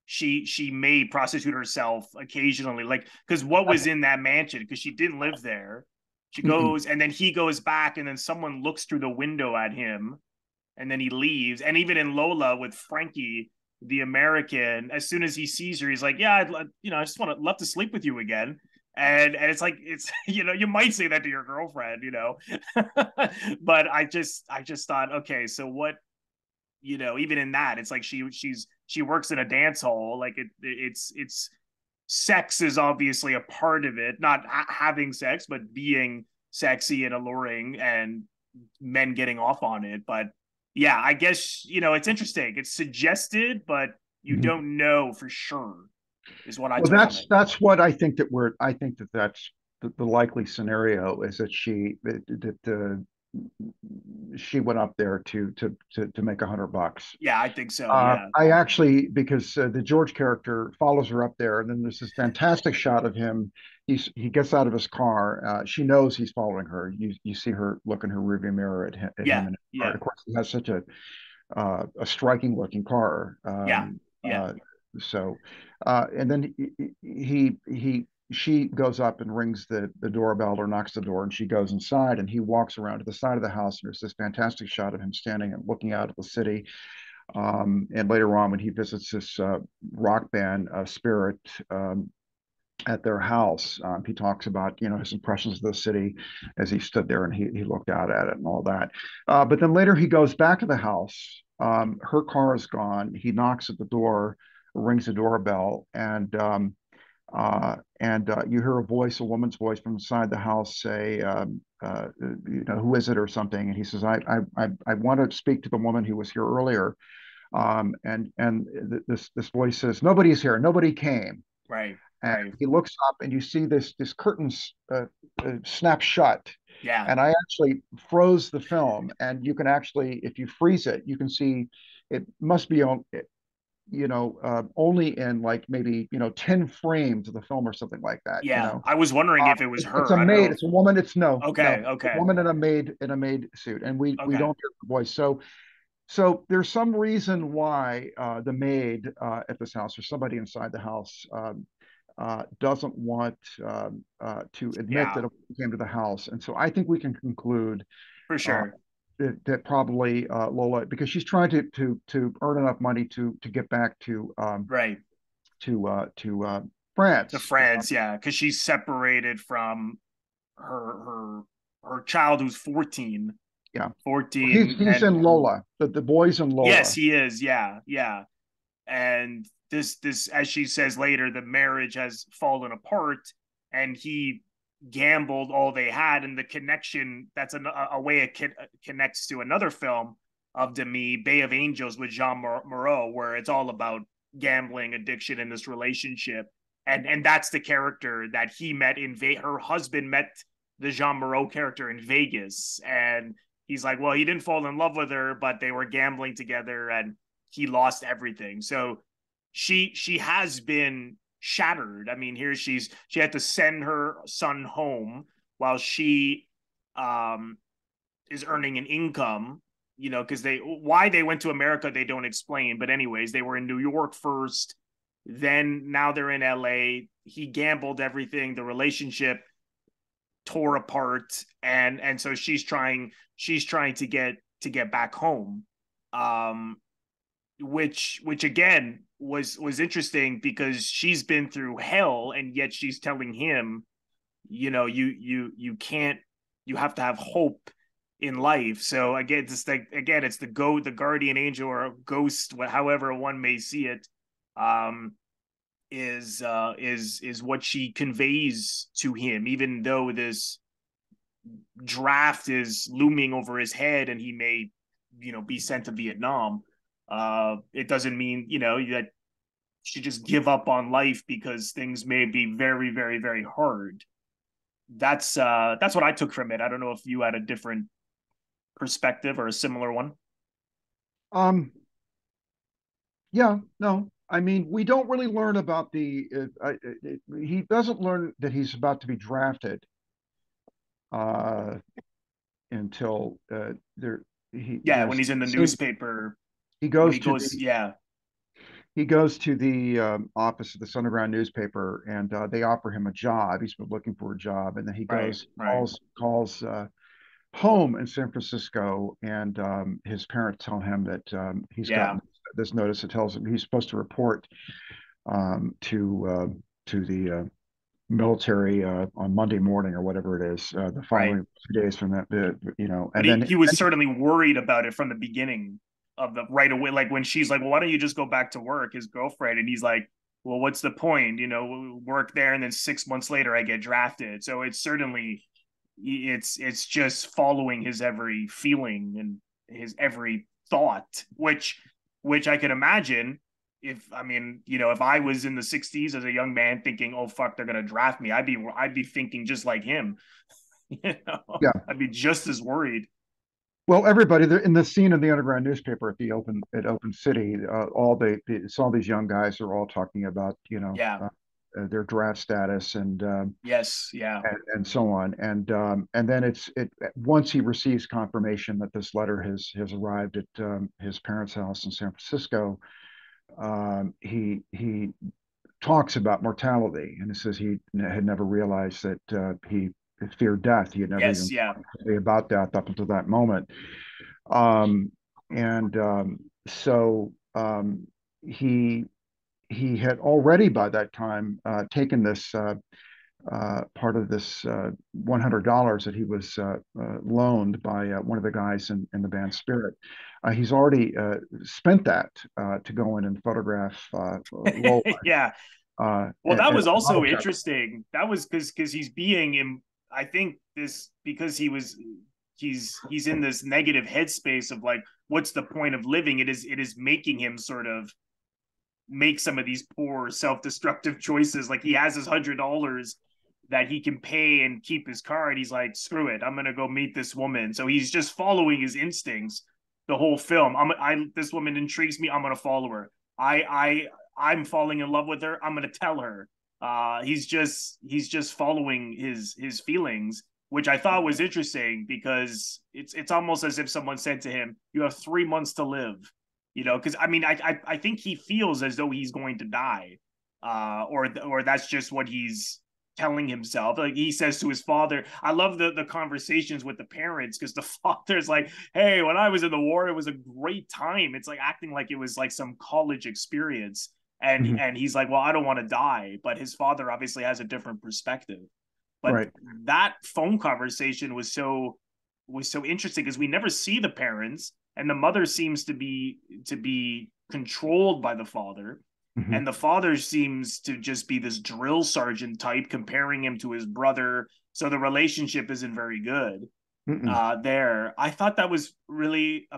she may prostitute herself occasionally. Like, because what was in that mansion? Because she didn't live there. She mm-mm, goes, and then he goes back, and then someone looks through the window at him, and then he leaves. And even in Lola with Frankie, the American, as soon as he sees her, he's like, "Yeah, I just want to love to sleep with you again." And it's like, it's you might say that to your girlfriend, but I just thought, okay, so what, even in that, it's like she works in a dance hall, like it's sex is obviously a part of it, not having sex, but being sexy and alluring, and men getting off on it. But yeah, I guess it's interesting. It's suggested, but you mm-hmm. don't know for sure, is what I Well, took from it. that's what I think I think that's the likely scenario, is that she went up there to make $100. Yeah, I think so. Yeah, I actually, because the George character follows her up there, and then there's this fantastic shot of him. He gets out of his car. She knows he's following her. You see her look in her rearview mirror at him yeah, in his car. yeah, Of course, he has such a striking looking car. yeah, yeah. So, and then she goes up and rings the doorbell, or knocks the door, and she goes inside, and he walks around to the side of the house, and there's this fantastic shot of him standing and looking out at the city. And later on, when he visits this rock band, Spirit, at their house. He talks about, his impressions of the city as he stood there and he looked out at it and all that. But then later he goes back to the house. Her car is gone. He knocks at the door, rings the doorbell, and you hear a woman's voice from inside the house say, who is it or something? And he says, I want to speak to the woman who was here earlier. This voice says, nobody's here. Nobody came. Right. And Right. he looks up and you see this curtain snap shut. Yeah. And I actually froze the film, and you can actually, if you freeze it, you can see it must be on, only in like maybe 10 frames of the film or something like that. Yeah. I was wondering if it was It's a her. I don't know maid, if. it's a woman. It's no, no, Okay. a Okay. woman in a maid suit, and we Okay. don't hear her voice. So there's some reason why the maid at this house, or somebody inside the house, doesn't want to admit Yeah. that it came to the house. And so I think we can conclude For uh, sure. that probably Lola, because she's trying to earn enough money to get back Right. to To France. France. Yeah. Because she's separated from her her child who's 14. Yeah, he's 14 he's and in Lola. The boy's in yes, Lola. he is. Yeah. Yeah. And this as she says later, the marriage has fallen apart, and he gambled all they had. And the connection, that's a way it connects to another film of Demy, Bay of Angels, with Jeanne Moreau, where it's all about gambling, addiction in this relationship. And that's the character that he met in her husband met the Jeanne Moreau character in Vegas. And he's like, well, he didn't fall in love with her, but they were gambling together and he lost everything. So she has been shattered. I mean, here she had to send her son home while she is earning an income, because why they went to America they don't explain. But anyways, they were in New York first, then now they're in LA. He gambled everything. The relationship tore apart, and so she's trying to get back home. Um which again was interesting because she's been through hell, and yet she's telling him, you can't, you have to have hope in life. So again, it's the guardian angel or ghost, however one may see it, um is what she conveys to him, even though this draft is looming over his head and he may be sent to Vietnam. It doesn't mean that should just give up on life because things may be very, very, very hard. That's what I took from it. I don't know if you had a different perspective or a similar one. Um, yeah, no. I mean, we don't really learn about he doesn't learn that he's about to be drafted uh, until there Yeah, when he's in the seems newspaper, he when goes he to goes, the yeah, office of the Underground newspaper, and they offer him a job. He's been looking for a job, and then he right, goes right, calls home in San Francisco, and his parents tell him that he's yeah, gotten this notice that tells him he's supposed to report to the military on Monday morning or whatever it is, the right. following 2 days from that, But and he, then he was certainly worried about it from the beginning of the right away. Like when she's like, well, why don't you just go back to work, his girlfriend? And he's like, well, what's the point? Work there. And then 6 months later, I get drafted. So it's certainly, it's just following his every feeling and his every thought, which I can imagine if, I mean, if I was in the 60s as a young man thinking, oh, fuck, they're going to draft me, I'd be thinking just like him. yeah. I'd be just as worried. Well, everybody in the scene in the Underground newspaper at Open City, it's all these young guys are all talking about Yeah. their draft status Yes. Yeah. and so on, and then it once he receives confirmation that this letter has arrived at his parents' house in San Francisco, he talks about mortality, and he says he had never realized that he feared death. He had never Yes. even Yeah. thought about death up until that moment. Um, and so he he had already by that time taken this part of this $100 that he was loaned by one of the guys in the band Spirit. He's already spent that to go in and photograph Lola. Yeah. Well, that And was also interesting. That was because he's being in, I think this because he's in this negative headspace of like, what's the point of living? It is making him sort of make some of these poor self-destructive choices. Like he has his $100 that he can pay and keep his car, and he's like, screw it, I'm gonna go meet this woman. So he's just following his instincts the whole film. This woman intrigues me, I'm gonna follow her. I'm falling in love with her, I'm gonna tell her. He's just following his feelings, which I thought was interesting because it's almost as if someone said to him, you have 3 months to live. Because I mean, I think he feels as though he's going to die, or that's just what he's telling himself. Like he says to his father, I love the conversations with the parents, because the father's like, hey, when I was in the war, it was a great time. It's like acting like it was like some college experience. And Mhm. and he's like, well, I don't want to die. But his father obviously has a different perspective. But Right. that phone conversation was so interesting because we never see the parents, and the mother seems to be controlled by the father, Mhm. and the father seems to just be this drill sergeant type, comparing him to his brother. So the relationship isn't very good. Mm-mm. There, I thought that was really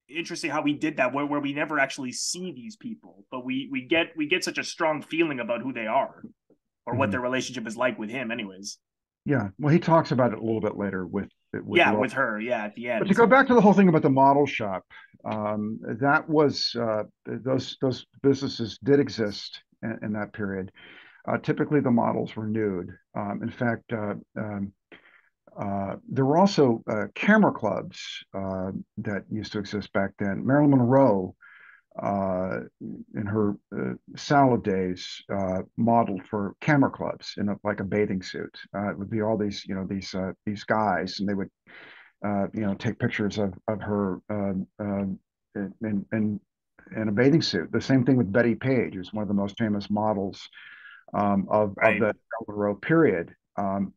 interesting how we did that, where we never actually see these people, but we get such a strong feeling about who they are, or what Mhm. their relationship is like with him, anyways. Yeah. Well, he talks about it a little bit later with Yeah, Laura. with her, yeah, at the But to end. go back to the whole thing about the model shop, that was those businesses did exist in that period. Typically, the models were nude. In fact, there were also camera clubs that used to exist back then. Marilyn Monroe, uh, in her salad days, modeled for camera clubs in like a bathing suit. It would be all these, these guys, and they would, take pictures of her in a bathing suit. The same thing with Betty Page, who's one of the most famous models of Right, the Monroe period.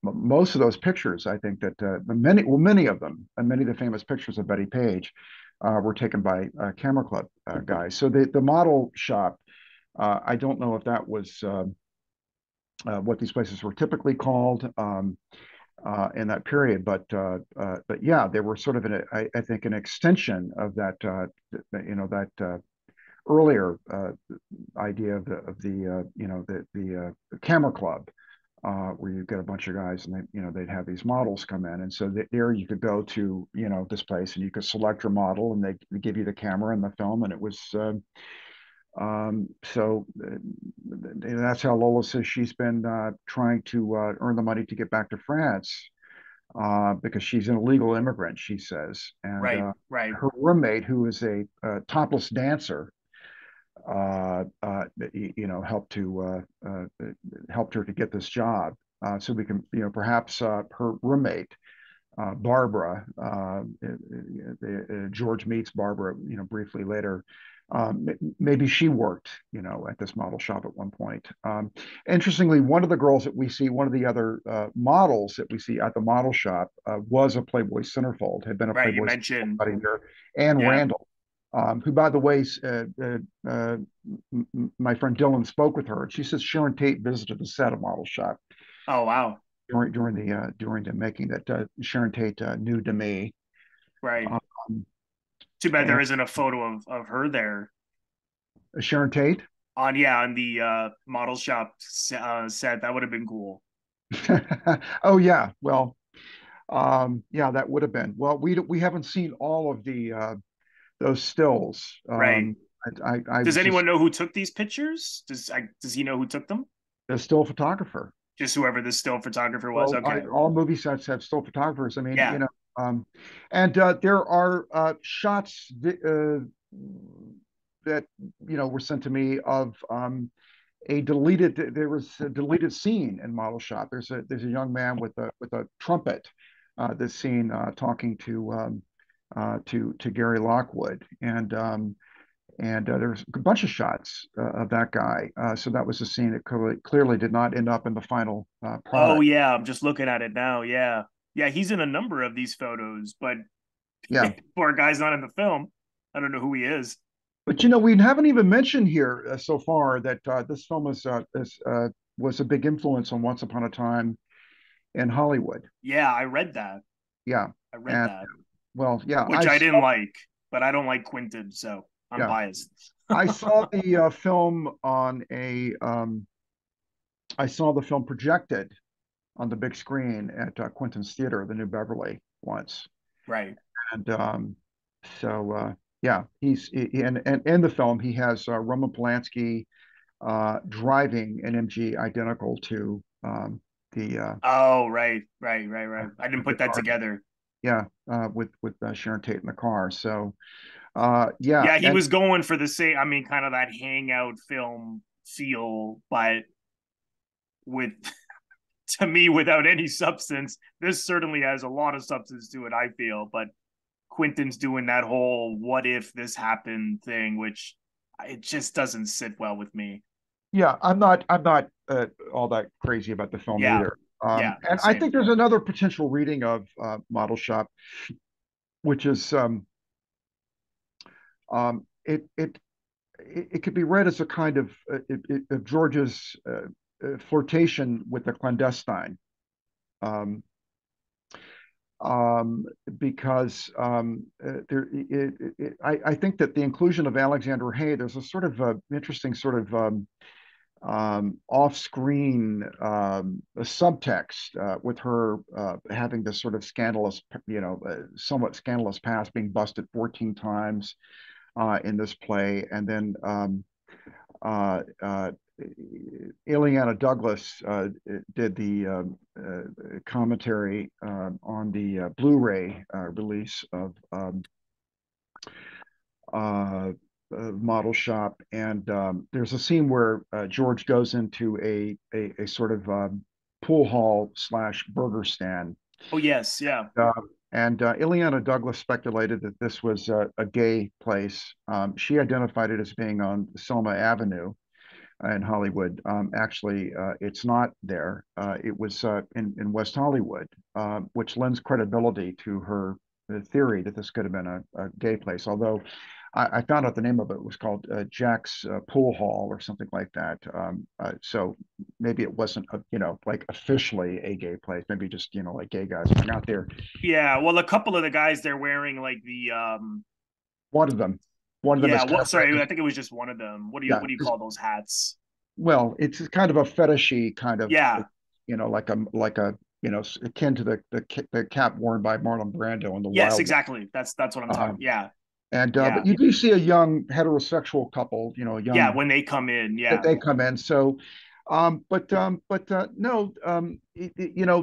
Most of those pictures, I think that many of them, and many of the famous pictures of Betty Page, were taken by camera club guys. So the model shop, I don't know if that was what these places were typically called in that period, but yeah, they were sort of I think an extension of that that earlier idea of the camera club, where you get a bunch of guys and they'd have these models come in, and so there you could go to this place and you could select your model, and they give you the camera and the film, and it was so that's how Lola says she's been trying to earn the money to get back to France, because she's an illegal immigrant, she says, and right, right, her roommate, who is a topless dancer, helped her to get this job. So we can, perhaps her roommate, Barbara, George meets Barbara, briefly later. Maybe she worked, at this model shop at one point. Interestingly, one of the girls that we see, one of the other models that we see at the model shop, was a Playboy centerfold, had been a right. You Playboy centerfold mentioned, buddy there, Anne yeah. Randall, who, by the way, my friend Dylan spoke with her. She says Sharon Tate visited the set of Model Shop Oh wow, during the making, that Sharon Tate knew Demy. right. Um, Too bad and there isn't a photo of her there Sharon Tate. on the model shop set. That would have been cool. Oh yeah, well, yeah, that would have been. Well, we haven't seen all of the those stills. Right. I Does was anyone just know who took these pictures? Does he know who took them? a still photographer. Just whoever the still photographer was. Well, Okay. all movie sets have still photographers. I mean, Yeah. and there are shots that were sent to me of there was a deleted scene in Model Shop. There's a young man with a trumpet, this scene, talking to Gary Lockwood, and there's a bunch of shots of that guy. So that was a scene that clearly did not end up in the final Oh product. yeah, I'm just looking at it now. Yeah. Yeah, he's in a number of these photos, but Yeah, poor guy's not in the film. I don't know who he is. but we haven't even mentioned here so far that this film was a big influence on Once Upon a Time in Hollywood. Yeah, I read that. Yeah, I read and that, well, yeah, which I didn't like, but I don't like Quentin, so I'm yeah, biased. I saw the film I saw the film projected on the big screen at Quentin's Theater, the New Beverly, once. Right. And so, yeah, and in the film, he has Roman Polanski driving an MG identical to the Oh, right. I didn't the put that car. together. Yeah, with Sharon Tate in the car. So, yeah, Yeah, he and was going for the same, I mean, kind of that hangout film feel, but with, to me, without any substance. This certainly has a lot of substance to it, I feel, but Quentin's doing that whole what if this happened thing, which it just doesn't sit well with me. yeah, I'm not all that crazy about the film Yeah. either. Yeah. And I Same. think there's another potential reading of Model Shop, which is it it could be read as a kind of George's flirtation with the clandestine, um, um, because I think that the inclusion of Alexander Hay, there's a sort of interesting sort of off-screen a subtext with her having this sort of scandalous, somewhat scandalous past, being busted 14 times in this play, and then uh, uh, Ileana Douglas did the commentary on the Blu-ray release of uh, Model Shop, and there's a scene where George goes into a sort of pool hall slash burger stand. Oh, yes. Yeah. Uh, and Ileana Douglas speculated that this was a gay place. She identified it as being on Selma Avenue in Hollywood. Actually, it's not there. It was in West Hollywood, which lends credibility to her theory that this could have been a gay place. Although I found out the name of it was called Jack's Pool Hall or something like that. So maybe it wasn't, like officially a gay place. Maybe just, like gay guys hung out there. Yeah. Well, a couple of the guys they're wearing like the One of them, one of them is yeah, kind of sorry, I think it was just one of them. yeah. What do you call those hats? Well, it's kind of a fetishy kind of, Yeah. like a akin to the cap worn by Marlon Brando in The Yes, Wild. exactly. That's what I'm talking. Um, Yeah. and but Yeah. you do see a young heterosexual couple, a Yeah, young when they come in, that yeah. they come in. So, no,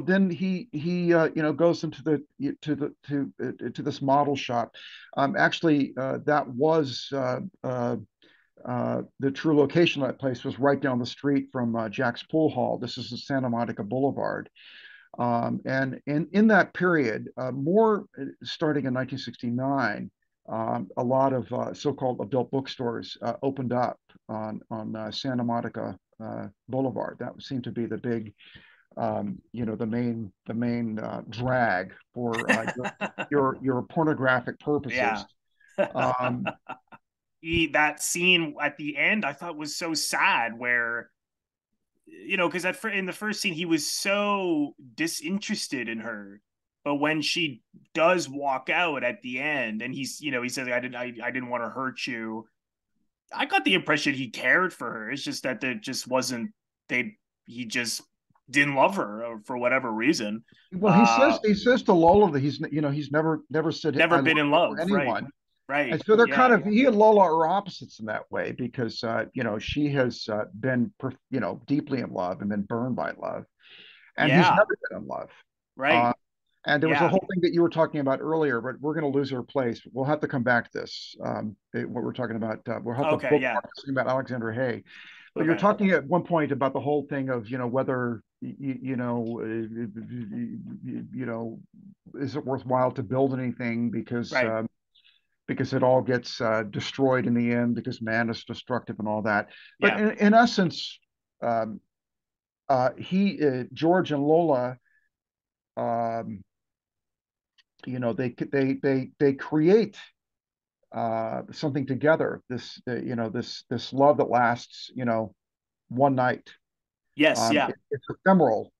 then he goes into to this model shop. Actually, that was the true location of that place was right down the street from Jack's Pool Hall. This is the Santa Monica Boulevard. And in that period, more starting in 1969, a lot of so-called adult bookstores opened up on Santa Monica Boulevard. That seemed to be the big, the main drag for your pornographic purposes. Yeah. Um, That scene at the end I thought was so sad where because in the first scene he was so disinterested in her, but when she does walk out at the end and he says I didn't want to hurt you. I got the impression he cared for her. It's just that there just wasn't they he just didn't love her for whatever reason. well, he says uh he says to Lola that he's never said Never I love been in you to love, right? anyone. Right. And so they're kind Yeah. of he and Lola are opposites in that way because she has been deeply in love and been burned by love, and he's Yeah. never been in love. Right. Uh, and there was a Yeah. whole thing that you were talking about earlier, but we're going to lose our place. We'll have to come back to this. What we're talking about, we'll have to Okay. bookmark Yeah. something about Alexander Hay. But you're Okay. talking at one point about the whole thing of whether is it worthwhile to build anything because Right. because it all gets destroyed in the end because man is destructive and all that. But Yeah. in essence, um, George and Lola, um, they create something together. This love that lasts, one night. Yes. Yeah. It's ephemeral,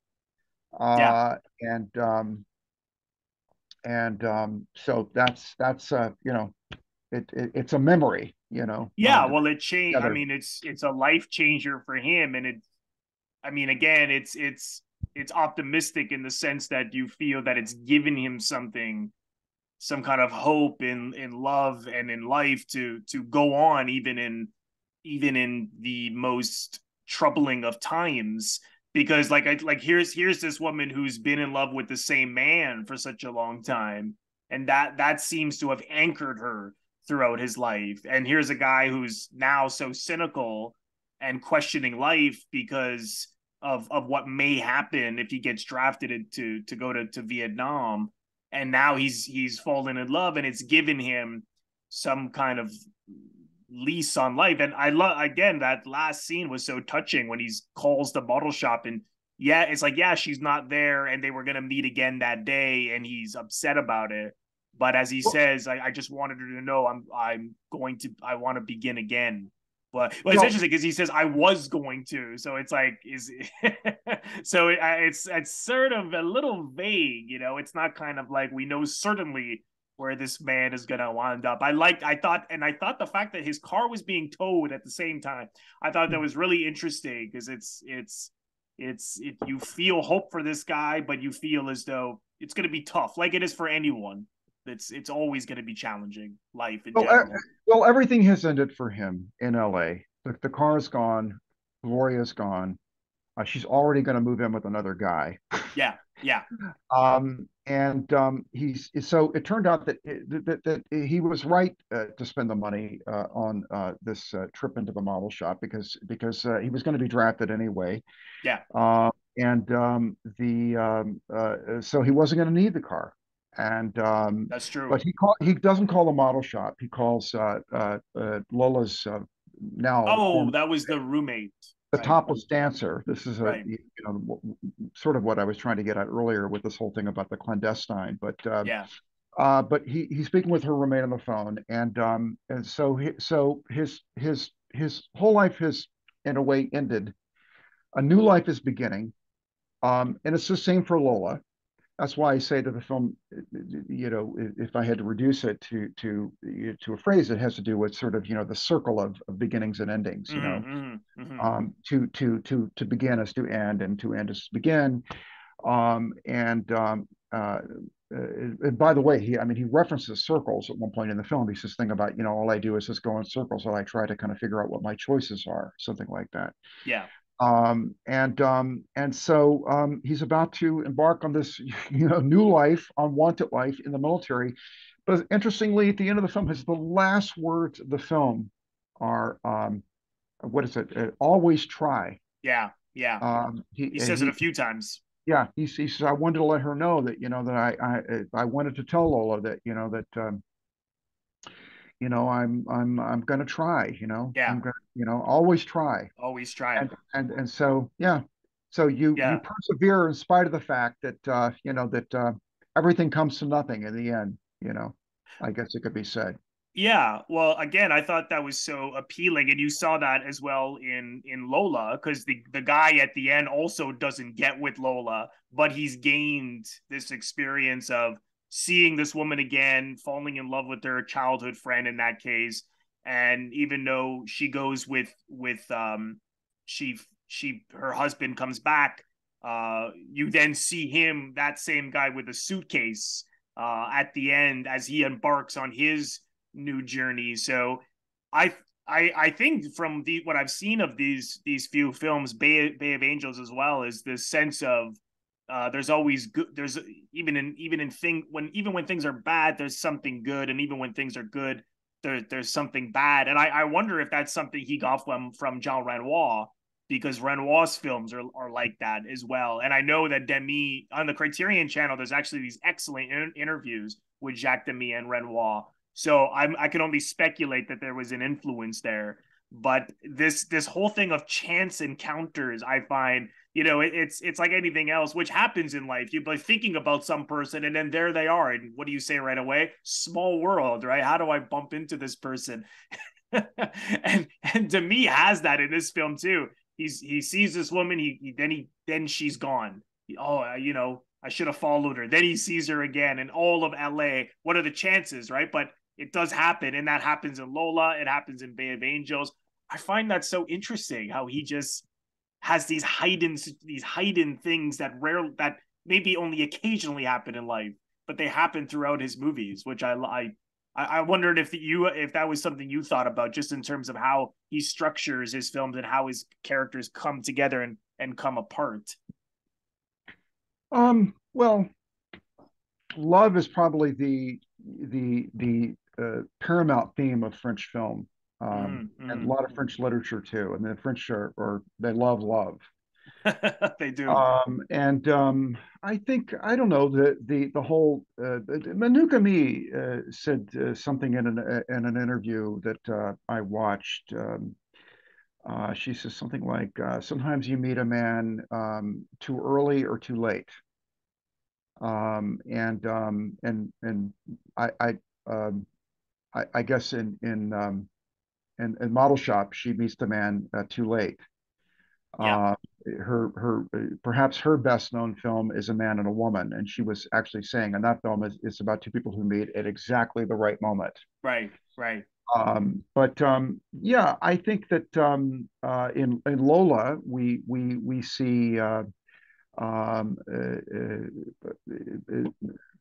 Yeah. uh, and so that's it's a memory, Yeah. Well, it changed. I together. mean, it's a life changer for him, and I mean, again, it's optimistic in the sense that you feel that it's given him something, some kind of hope in love and in life to go on, even in the most troubling of times. Because like here's this woman who's been in love with the same man for such a long time, and that seems to have anchored her throughout his life. And here's a guy who's now so cynical and questioning life because of what may happen if he gets drafted to go to Vietnam. And now he's fallen in love, and it's given him some kind of lease on life. And I love, again, that last scene was so touching when he calls the bottle shop, and yeah, it's like, yeah, she's not there, and they were gonna meet again that day, and he's upset about it. But as he Well, says, I just wanted her to know I want to begin again. But it's well, interesting because he says I was going to, so it's like is so it's sort of a little vague, It's not kind of like we know certainly where this man is gonna wind up. I thought the fact that his car was being towed at the same time, I thought that was really interesting because you feel hope for this guy, but you feel as though it's gonna be tough, like it is for anyone. It's always gonna be challenging, life in well, general. everything has ended for him in LA. The car is gone. Gloria's gone. She's already going to move in with another guy. Yeah, yeah, And he's so it turned out that he was right to spend the money on this trip into the model shop because he was going to be drafted anyway. yeah. And the so he wasn't going to need the car. And That's true. but he doesn't call the model shop. He calls Lola's now Oh, former that was the roommate. the Right, topless dancer. This is right. sort of what I was trying to get at earlier with this whole thing about the clandestine. Yeah, But he's speaking with her roommate on the phone, and so his whole life has in a way ended. A new life is beginning, and it's the same for Lola. That's why I say to the film, if I had to reduce it to a phrase, it has to do with sort of the circle of beginnings and endings. To begin is to end, and to end is to begin. And by the way, he references circles at one point in the film. He says thing about all I do is just go in circles, and I try to kind of figure out what my choices are, something like that. yeah, And so he's about to embark on this new life, unwanted life in the military. But interestingly, at the end of the film, his the last words of the film are what is it? Always try. yeah, yeah. He He says it a few times. yeah, he says I wanted to let her know that that I wanted to tell Lola that I'm gonna try. Yeah, I'm gonna always try. always try. And so yeah, so you Yeah, persevere in spite of the fact that everything comes to nothing in the end. I guess it could be said. yeah. Well, again, I thought that was so appealing, and you saw that as well in Lola, because the guy at the end also doesn't get with Lola, but he's gained this experience of seeing this woman again, falling in love with her childhood friend in that case, and even though she goes she her husband comes back, you then see him, that same guy with a suitcase, at the end as he embarks on his new journey. So I I think from what I've seen of these few films, Bay of Angels as well, is this sense of there's always good. There's even when things are bad, there's something good, and even when things are good, there's something bad. And I wonder if that's something he got from Jean Renoir, because Renoir's films are like that as well. And I know that Demy on the Criterion Channel, there's actually these excellent interviews with Jacques Demy and Renoir. So I can only speculate that there was an influence there. But this whole thing of chance encounters, I find, it's like anything else, which happens in life. You're like thinking about some person, and then there they are, and what do you say right away? Small world, right? How do I bump into this person? and Demy has that in this film too. He sees this woman, then she's gone. I should have followed her. Then he sees her again, in all of LA. What are the chances, right? But it does happen, and that happens in Lola. It happens in Bay of Angels. I find that so interesting how he just has these hidden things that maybe only occasionally happen in life, but they happen throughout his movies, which I wondered if that was something you thought about, just in terms of how he structures his films and how his characters come together and come apart. Well, love is probably the paramount theme of French film, and a lot of French literature too. And the French they love love. They do. And I think, I don't know, the whole Anouk Aimee said something in an interview that I watched. She says something like, "Sometimes you meet a man too early or too late." And I I, um, I guess in Model Shop she meets the man too late. Yeah. Her perhaps her best known film is A Man and a Woman, and she was actually saying in that film it's about two people who meet at exactly the right moment. Right. Right. But yeah, I think that in Lola we see um,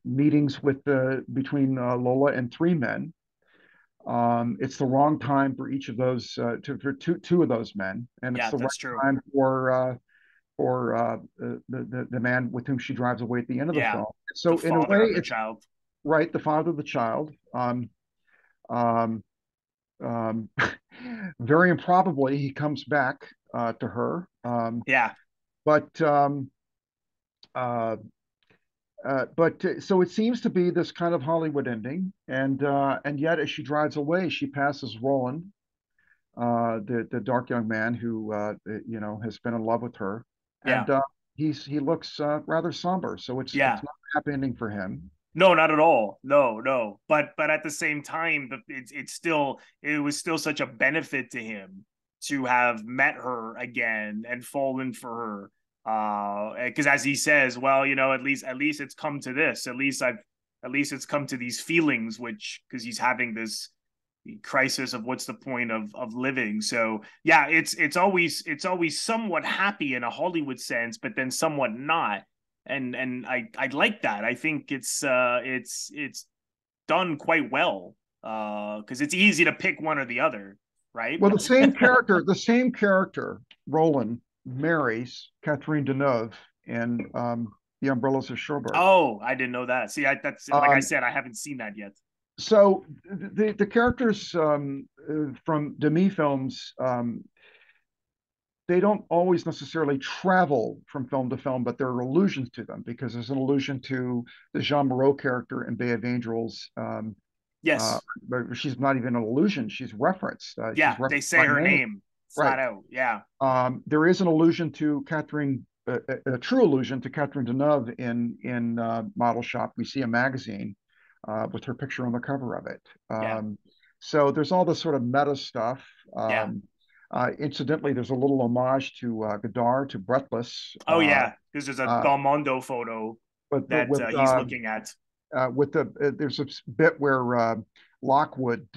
meetings between Lola and three men. It's the wrong time for each of those for two of those men, and it's Yeah, the that's right true. time for the man with whom she drives away at the end of the Yeah. film. The So in a father way, of the it's child. right, the father of the child. Um, um, Very improbably, he comes back to her. Yeah. But uh, so it seems to be this kind of Hollywood ending, and yet as she drives away, she passes Roland, the dark young man who has been in love with her, Yeah. and he looks rather somber. So it's Yeah. not a happy ending for him. No, not at all. No, no. But at the same time, it was still such a benefit to him to have met her again and fallen for her. Because as he says, well, at least it's come to this. At least it's come to these feelings, which because he's having this crisis of what's the point of living. So yeah, it's always somewhat happy in a Hollywood sense, but then somewhat not. And I like that. I think it's done quite well. Because it's easy to pick one or the other, right? Well, the same character, Roland, marries Catherine Deneuve in The Umbrellas of Cherbourg. Oh, I didn't know that. See, that's like I Um, said, I haven't seen that yet. so the characters from Demy films, they don't always necessarily travel from film to film, but there are allusions to them because there's an allusion to the Jeanne Moreau character in Bay of Angels. Uh, Yes. but she's not even an allusion; she's referenced. Yeah, She's they referenced say by her name, name right? flat out. Yeah. There is an allusion to Catherine, a true allusion to Catherine Deneuve in Model Shop. We see a magazine with her picture on the cover of it. Yeah. So there's all this sort of meta stuff. Yeah. Incidentally, there's a little homage to Godard, to Breathless, Oh yeah, because there's a uh, Belmondo photo but that he's looking at. with there's a bit where Lockwood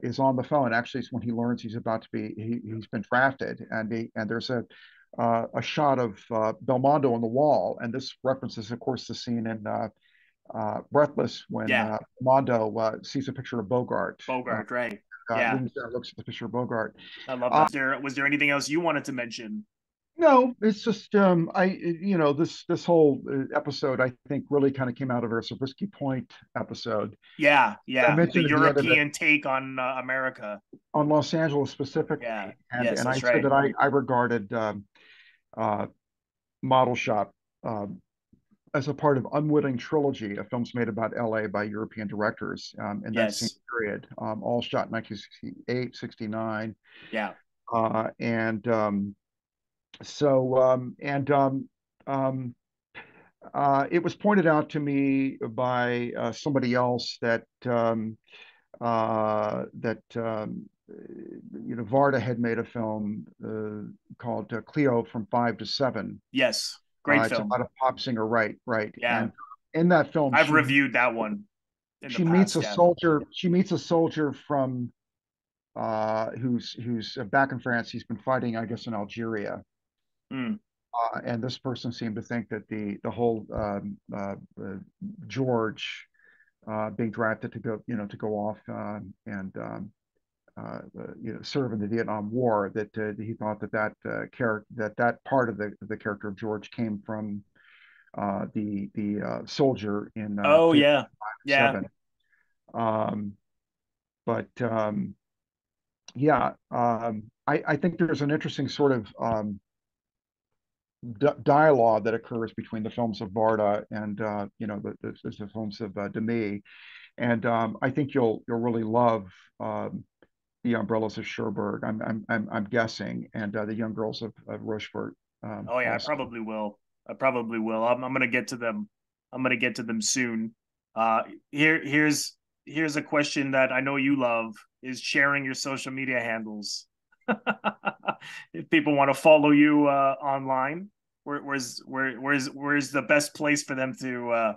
is on the phone. Actually, it's when he learns he's about to be he's been drafted, and there's a shot of Belmondo on the wall, and this references, of course, the scene in Breathless when Yeah. Mondo sees a picture of Bogart. Bogart, right? Yeah. Leans down, looks at the picture of Bogart. I love Uh, that. Was there anything else you wanted to mention? no, it's just this whole episode I think really kind of came out of our Zabriskie Point episode. Yeah, I yeah. The mentioned at the end of it European take on America. on Los Angeles Yeah. specifically, Yes, and I that's said right. that I regarded uh, Model Shop as a part of Unwitting Trilogy, a films made about LA by European directors in that same Yes. period, all shot in 1968, 69. Yeah. And so, um, it was pointed out to me by somebody else that Varda had made a film called Cleo from 5 to 7. Yes. Great It's film. about a pop singer, right, right. Yeah. And in that film, I've reviewed that one in the she meets past. a Yeah. soldier. She meets a soldier from who's back in France. He's been fighting, I guess, in Algeria. Mm. And this person seemed to think that the whole George being drafted to go, to go off and serve in the Vietnam War, that he thought that part of the character of George came from the soldier in Oh Cleo yeah. Yeah. 7. Um, but yeah, I think there's an interesting sort of dialogue that occurs between the films of Varda and the films of Demy, and I think you'll really love the Umbrellas of Cherbourg. I'm guessing, and the Young Girls of Rochefort Oh yeah. I also. probably will. I probably will. I'm gonna get to them. I'm gonna get to them soon. Uh, here's a question that I know you love: is sharing your social media handles. If people want to follow you online, where's the best place for them to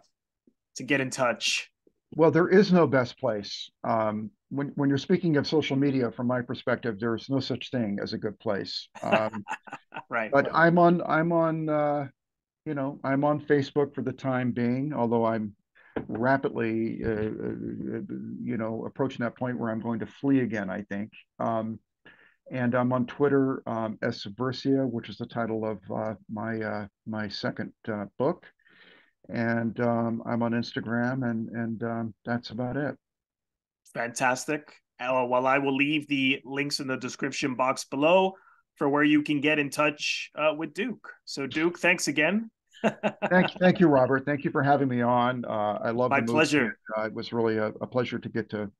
get in touch? Well, there is no best place. When you're speaking of social media, from my perspective, there's no such thing as a good place. Right. But I'm on Facebook for the time being, although I'm rapidly, approaching that point where I'm going to flee again, I think. And I'm on Twitter as Subversia, which is the title of my second book. And I'm on Instagram, and that's about it. Fantastic. Well, I will leave the links in the description box below for where you can get in touch with Duke. So, Duke, thanks again. Thank you, Robert. Thank you for having me on. I love My the movie. pleasure. It was really a pleasure to get to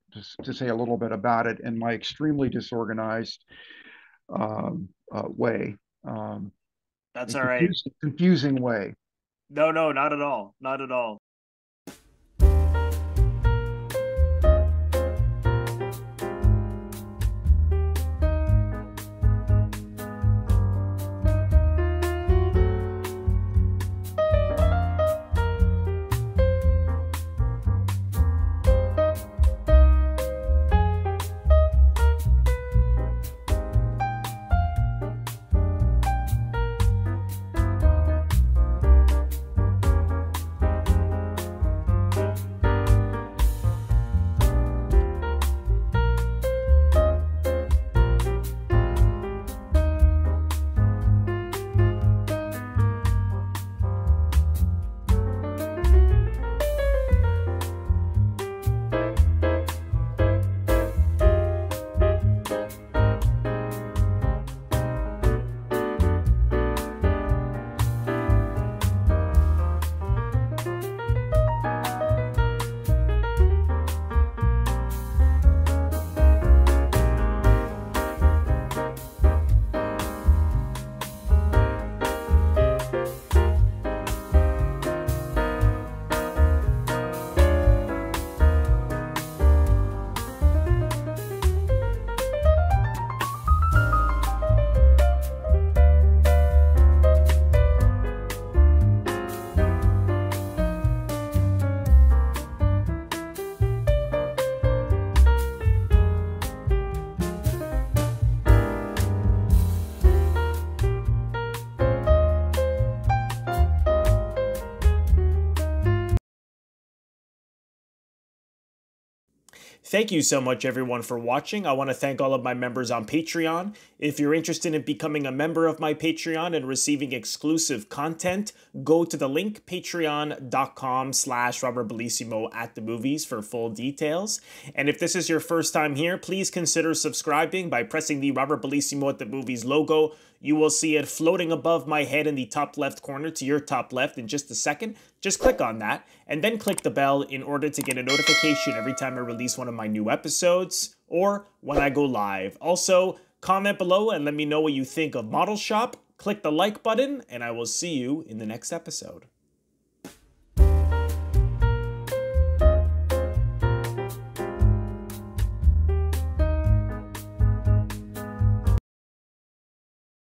say a little bit about it in my extremely disorganized way, That's a all right. confusing way. No, no, not at all. Not at all. Thank you so much, everyone, for watching. I want to thank all of my members on Patreon. If you're interested in becoming a member of my Patreon and receiving exclusive content, go to the link patreon.com/RobertBellissimo at the movies for full details. And if this is your first time here, please consider subscribing by pressing the Robert Bellissimo at the movies logo. You will see it floating above my head in the top left corner to your top left in just a second. Just click on that and then click the bell in order to get a notification every time I release one of my new episodes or when I go live. Also, comment below and let me know what you think of Model Shop. Click the like button and I will see you in the next episode.